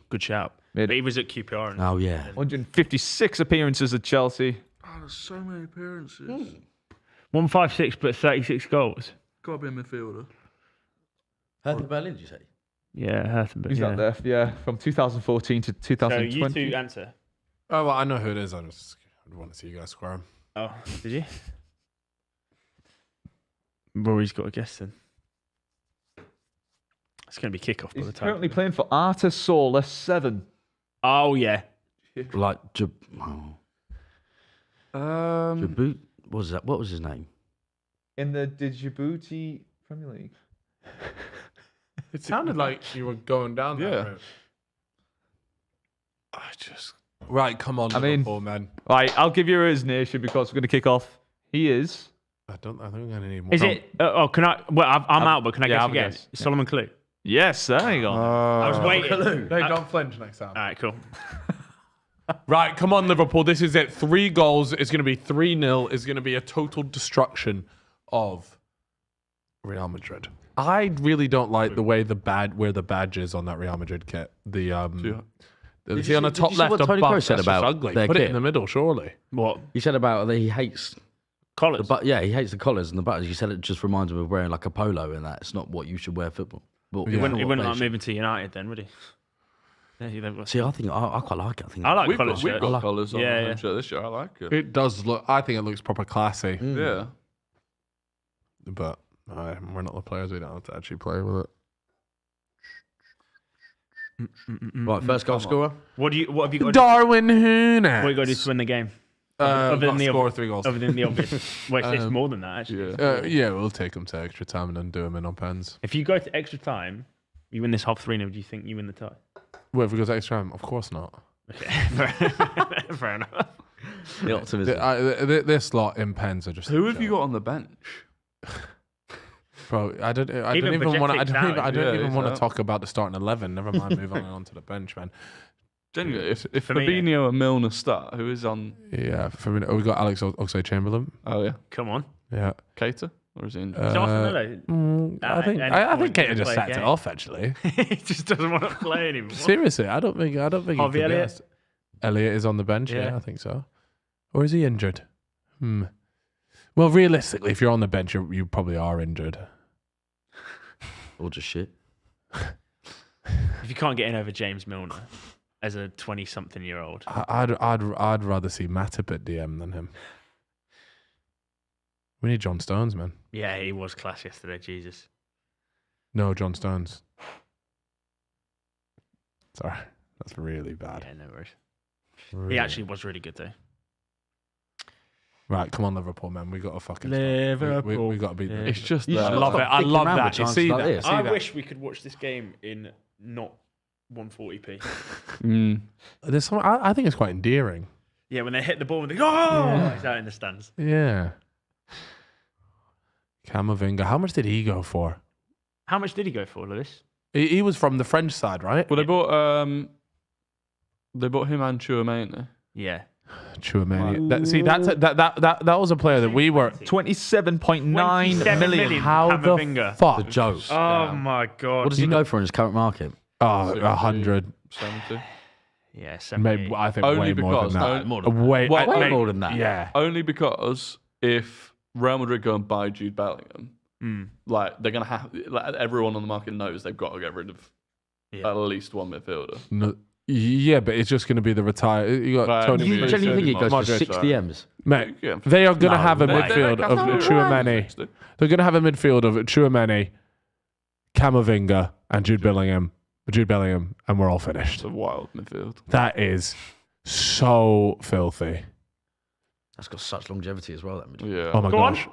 Good shout. Mid. But he was at QPR. Oh, yeah. 156 appearances at Chelsea. Oh, there's so many appearances. 156, but 36 goals. Got to be a midfielder. Hertha Berlin, did you say? Yeah, Hertha. He's not there. Yeah, from 2014 to So 2020. you two answer. Oh, well, I know who it is. I just want to see you guys squirm. Oh, did you? Rory's got a guess then. It's going to be kickoff by He's the time. currently playing for Arta Sola 7. Oh, yeah. Like, Um, Djibouti. What was that? What was his name? In the Djibouti Premier League. It sounded like you were going down that Yeah. route. I just Right, come on, I mean- Liverpool, man. Right, I'll give you his nation because we're going to kick off. He is. I think we're going to need more. Is it? Can I? Well, I'm out, but can I yeah, guess have a again? guess. Yeah. Solomon Kalou. Yes, there you go. I was waiting. Hey, don't flinch next time. All right, cool. Right, come on, Liverpool. This is it. 3 goals. It's going to be 3-0. It's going to be a total destruction of Real Madrid. I really don't like the way where the badge is on that Real Madrid kit. The Did see you on the see- top did you see left what of Tony buff, Kroos said that's just about ugly. their Put it kit? in the middle, surely. What? He said about that he hates Collars. But yeah, he hates the collars and the buttons. He said it just reminds him of wearing like a polo and that. It's not what you should wear football. But He wouldn't, what he wouldn't they like should- moving to United then, would he? Yeah, they've got- See, I think I quite like it. I think I like we've collared got, we've shirts. got colours on Yeah, the yeah. home shirt this year. I like it. It does look. I think it looks proper classy. Yeah. But we're not the players. We don't have to actually play with it. Right, first goal scorer. What have you got? To, Darwin Núñez. what you got to do to win the game? Not than the score 3 goals. Other than the obvious. Well, it's more than that actually. Yeah. Yeah, we'll take them to extra time and then do them in on pens. If you go to extra time, you win this half 3-0. Do you think you win the tie? Well, if we go to extra time, of course not. Okay, fair enough. The optimism. This lot in pens are just. Who have you got on the bench? Bro, I don't Even even want. I Bajcetic's don't even. I out. don't Yeah, even he's want to out. talk about the starting 11. Never mind moving on to the bench, man. Genuinely, if For me, Fabinho and Milner start, who is on? Yeah, for a minute, we got Alex Oxlade-Chamberlain. Oh yeah, Come on. Yeah, Keita, or is he injured? He's off the middle. I think Any I think point Keita just play a sacked it game. off. Actually, He just doesn't want to play anymore. seriously, I don't think. he Harvey could be Elliott? asked. Elliott is on the bench. Yeah, Yeah. I think so. Or is he injured? Well, realistically, if you're on the bench, you probably are injured. Or just shit. If you can't get in over James Milner as a 20-something-year-old, I'd rather see Matip at DM than him. We need John Stones, man. yeah, he was class yesterday. Jesus. No, John Stones. Sorry, that's really bad. Yeah, no worries. Really. He actually was really good though. Right, come on, Liverpool, man. We got to fucking Liverpool. We got to beat them. It's just You that. I should love stop it. I dicking love around with that. You chances see like that? this. See I that? wish we could watch this game in not 140p. There's some. I think it's quite endearing. Yeah, when they hit the ball and they go, oh, he's out in the stands. Yeah. Camavinga. How much did he go for? How much did he go for, Lewis? He was from the French side, right? Well, they bought him and Chouameni. Yeah. Chouameni. That was a player that we were. 27.9 27 million. How Camavinga. the fuck? The joke. Oh my god. What does he go for in his current market? Oh, 100. 70. Yeah, 70. Maybe I think Only way more because- than that. More than Way, Well, Way mate, more than that. Yeah. Only because if Real Madrid go and buy Jude Bellingham, like they're gonna have, like everyone on the market knows they've got to get rid of at least one midfielder. No, yeah, but it's just going to be the retire. You got Right. Tony. You Maybe genuinely think it goes for Modric, 60 M's? Mate, Yeah. they are going to No, have a mate. midfield of Chouameni. They're going to have a midfield of Chouameni, Camavinga, and Jude Bellingham, and we're all finished. It's a wild midfield. That is so filthy. That's got such longevity as well. That midfield. Yeah. Oh my Go on. gosh.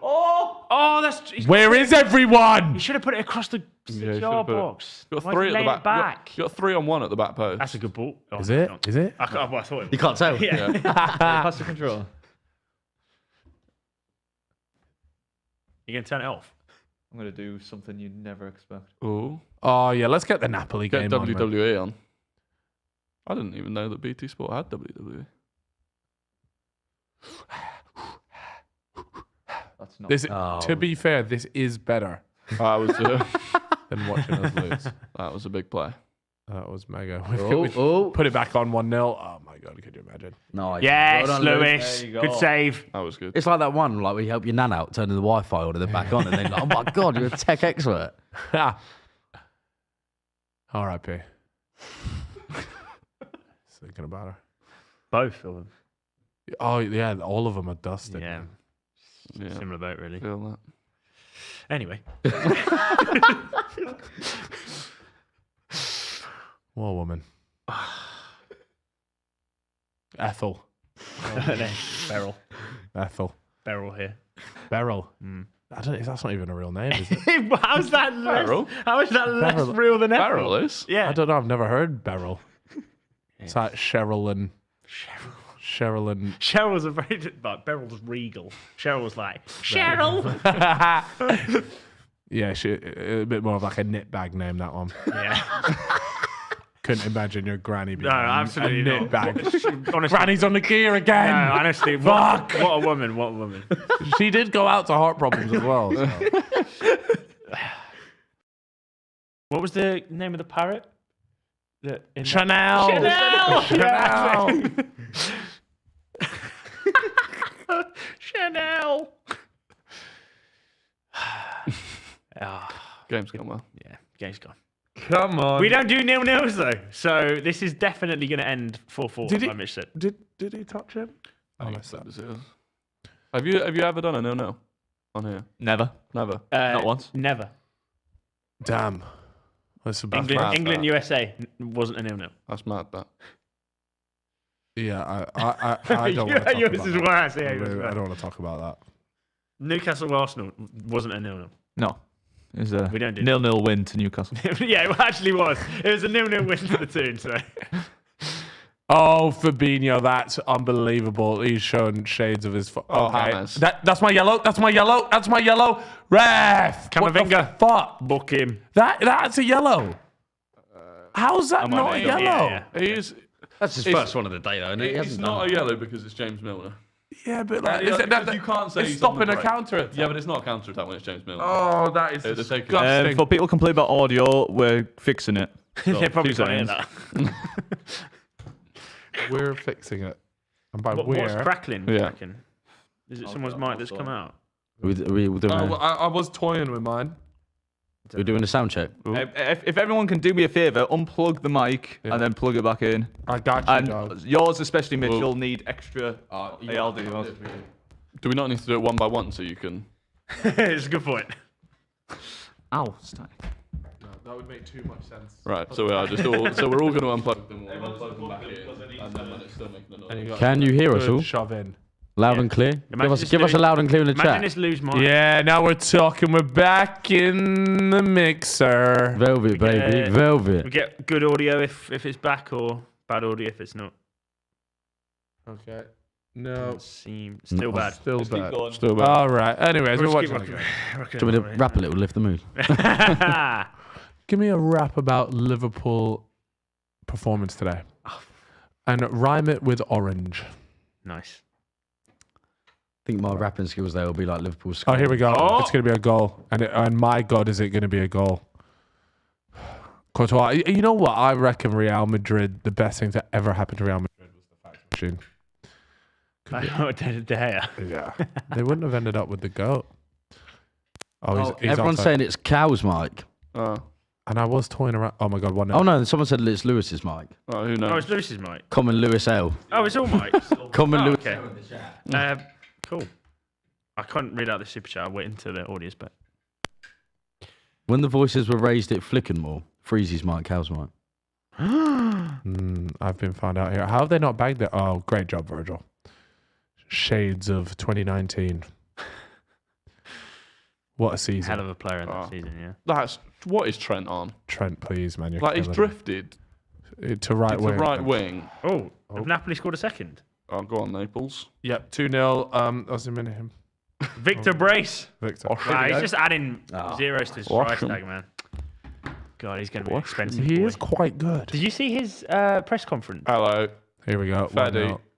Oh, that's. Where is everyone? You should have put it across the Yeah, you 6-yard should've put it- box. You got Why three did at you the lay back. it back? You got 3-on-1 at the back post. That's a good ball. Oh, Is it? no. Is it? I thought it was. You can't tell. Yeah. Pass the control. You going to turn it off? I'm going to do something you'd never expect. Ooh. Oh, yeah, let's get the Napoli Get game on. man. WWE on. I didn't even know that BT Sport had WWE. That's not. This, To be fair, this is better I was. than watching us lose. That was a big play. That was mega. Oh. Put it back on 1-0. Oh, my God, could you imagine? Nice. Yes, Well done, Lewis. There you go. Good save. That was good. It's like that one, like we help your nan out, turning the Wi-Fi on and then back on, and then like, oh my God, you're a tech expert. R.I.P. Thinking about her. Both of them. Oh, yeah, all of them are dusted. Yeah. Yeah. Similar boat, really. Feel that. Anyway. What a woman. Ethel. Beryl. Ethel. Beryl here. Beryl. I don't. That's not even a real name, is it? How's that less? Beryl? How is that less Beryl. real than Ethel? Barrel is? Yeah. I don't know. I've never heard Beryl. It's like Cheryl and Cheryl's a very like Beryl's regal. Cheryl's like Cheryl. yeah, a bit more of like a knit bag name, that one. Yeah. Couldn't imagine your granny being No, absolutely a knit not. bag. Honestly, Granny's on the gear again. no, honestly, Fuck. What a woman! What a woman! She did go out to heart problems as well. So. What was the name of the parrot? Chanel. Chanel. Chanel. Chanel. Game's gone well. Yeah, game's gone. Come on. We don't do 0-0s though, so this is definitely going to end 4-4. Did it- I Mitch said. Did he touch him? Oh, missed that. Have you ever done a no on here? Never. Never. Not once. Never. Damn. That's a bad mad, England, that. USA wasn't a 0-0. That's mad. That. Yeah, I don't want to talk Yours about is that. worse. Yeah, I yours is don't worse. want to talk about that. Newcastle Arsenal wasn't a 0-0. No. It was a We don't do 0-0 win to Newcastle. Yeah, it actually was. It was a 0-0 win for the Toon. So Oh, Fabinho, that's unbelievable. He's showing shades of his. Okay, James. that's my yellow. That's my yellow. That's my yellow. Ref, what the Camavinga. fuck? book him. That's a yellow. How's that not a Yeah, yellow? yeah. He is. That's his It's- first one of the day, though, isn't it? He It's hasn't not done a yellow because it's James Milner. Yeah, but like, Yeah, is it, you can't say it's he's on the stopping a break. counter attack. Yeah, but it's not a counter attack when it's James Milner. Oh, that is They're taking- disgusting. For people complaining about audio, we're fixing it. They probably two can't hear seconds. that. We're fixing it, and by What's we're. crackling? do you Yeah. reckon? Is it someone's mic that's come out? We're doing, I was toying with mine. we're doing a sound check. If everyone can do me a favour, unplug the mic and then plug it back in. I got you, And dog. yours, especially Mitch, Well- you'll need extra. Yeah, I'll do yours. Do we not need to do it one by one so you can? It's a good point. Ow, static. That would make too much sense. Right. So we are just all. So we're all going to unplug them. We'll unplug them back in, and then when it's still making a noise. Can you hear us Good all? shove in. Loud and clear? Imagine this Give us a doing- loud and clear in the Imagine chat. this lose mic. Yeah, now we're talking. We're back in the mixer. Velvet, baby. get- Velvet. We get good audio if it's back, or bad audio if it's not. Okay. No, Seem still bad. still Just keep bad. going. Still bad. All right. Anyways, we're We'll just watching. keep the rocking. game. Do you want me to rap a little, lift the mood? Give me a rap about Liverpool performance today, and rhyme it with orange. Nice. I think my rapping skills there will be like Liverpool Oh, score. here we go. Oh. It's going to be a goal, and my God, is it going to be a goal? Courtois. You know what? I reckon Real Madrid. The best thing to ever happen to Real Madrid was the fax machine. De Gea. Yeah, they wouldn't have ended up with the goat. Oh, he's Everyone's offside. saying it's Cow's mic. And I was toying around. Oh my God, 1-0. Oh no, someone said it's Lewis's mic. Oh, who Oh, knows? it's Lewis's mic. Common Lewis L. Oh, it's all mics. Common Oh, Lewis. okay. Cool. I can't read out the super chat. I'll wait until the audio's back. When the voices were raised, it flickered more. Freezy's mic, Cow's mic. I've been found out here. How have they not bagged it? Oh, great job, Virgil. Shades of 2019. What a season. Hell of a player in that season, yeah. That's what is Trent on? Trent, please, man. You're Like he's killing drifted it. To right to wing. right wing. Oh, have Napoli scored a second? Oh, go on, Naples. Yep, 2-0. Osimhen him. Victor Brace. Victor. Wow, he's just adding zeros to his price tag, man. God, he's going to be expensive. He boy. is quite good. Did you see his press conference? Hello. Here we go.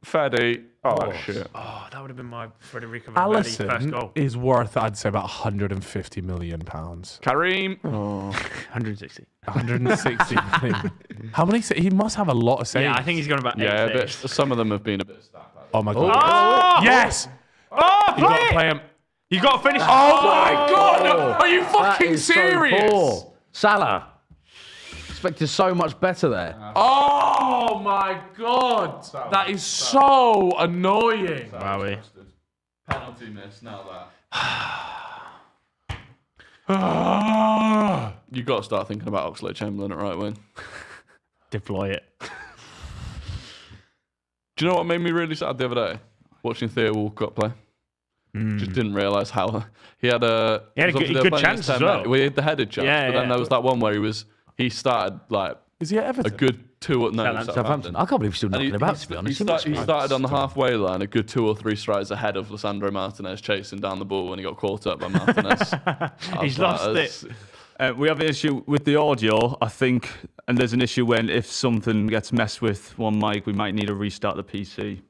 Feddy. Oh, shit. Oh, that would have been my Federico Valverde first Allison goal. is worth, I'd say, about 150 million pounds. Kareem. 160. 160 million. How many? He must have a lot of saves. Yeah, I think he's got about 8 Yeah, a bit, saves. some of them have been a bit stacked. Oh my god. Oh! Yes. Oh, You got to play him. You got to finish. Oh my god! No, are you That fucking is so serious? poor. Salah. Expected so much better there. Oh my god! That is so annoying. Wowie. Penalty miss, now that. You got to start thinking about Oxlade-Chamberlain at right wing. Deploy it. Do you know what made me really sad the other day? Watching Theo Walcott play. Just didn't realise how he had a good chance as well. We had the headed chance, Yeah, but then yeah. there was that one where he started like Is he at Everton? a good 2 no, Southampton. I can't believe he's still knocking about, to be honest. He started on the halfway line, a good 2 or 3 strides ahead of Lisandro Martinez, chasing down the ball when he got caught up by Martinez. He's lost it. We have an issue with the audio, I think, and there's an issue when if something gets messed with one mic, we might need to restart the PC,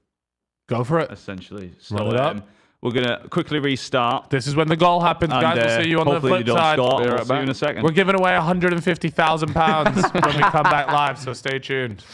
Go for it. essentially. Run So it up. we're going to quickly restart. This is when the goal happens, And guys. We'll see you on the hopefully flip you don't side. score. Be We'll right see you in back. a second. We're giving away £150,000 when we come back live, so stay tuned.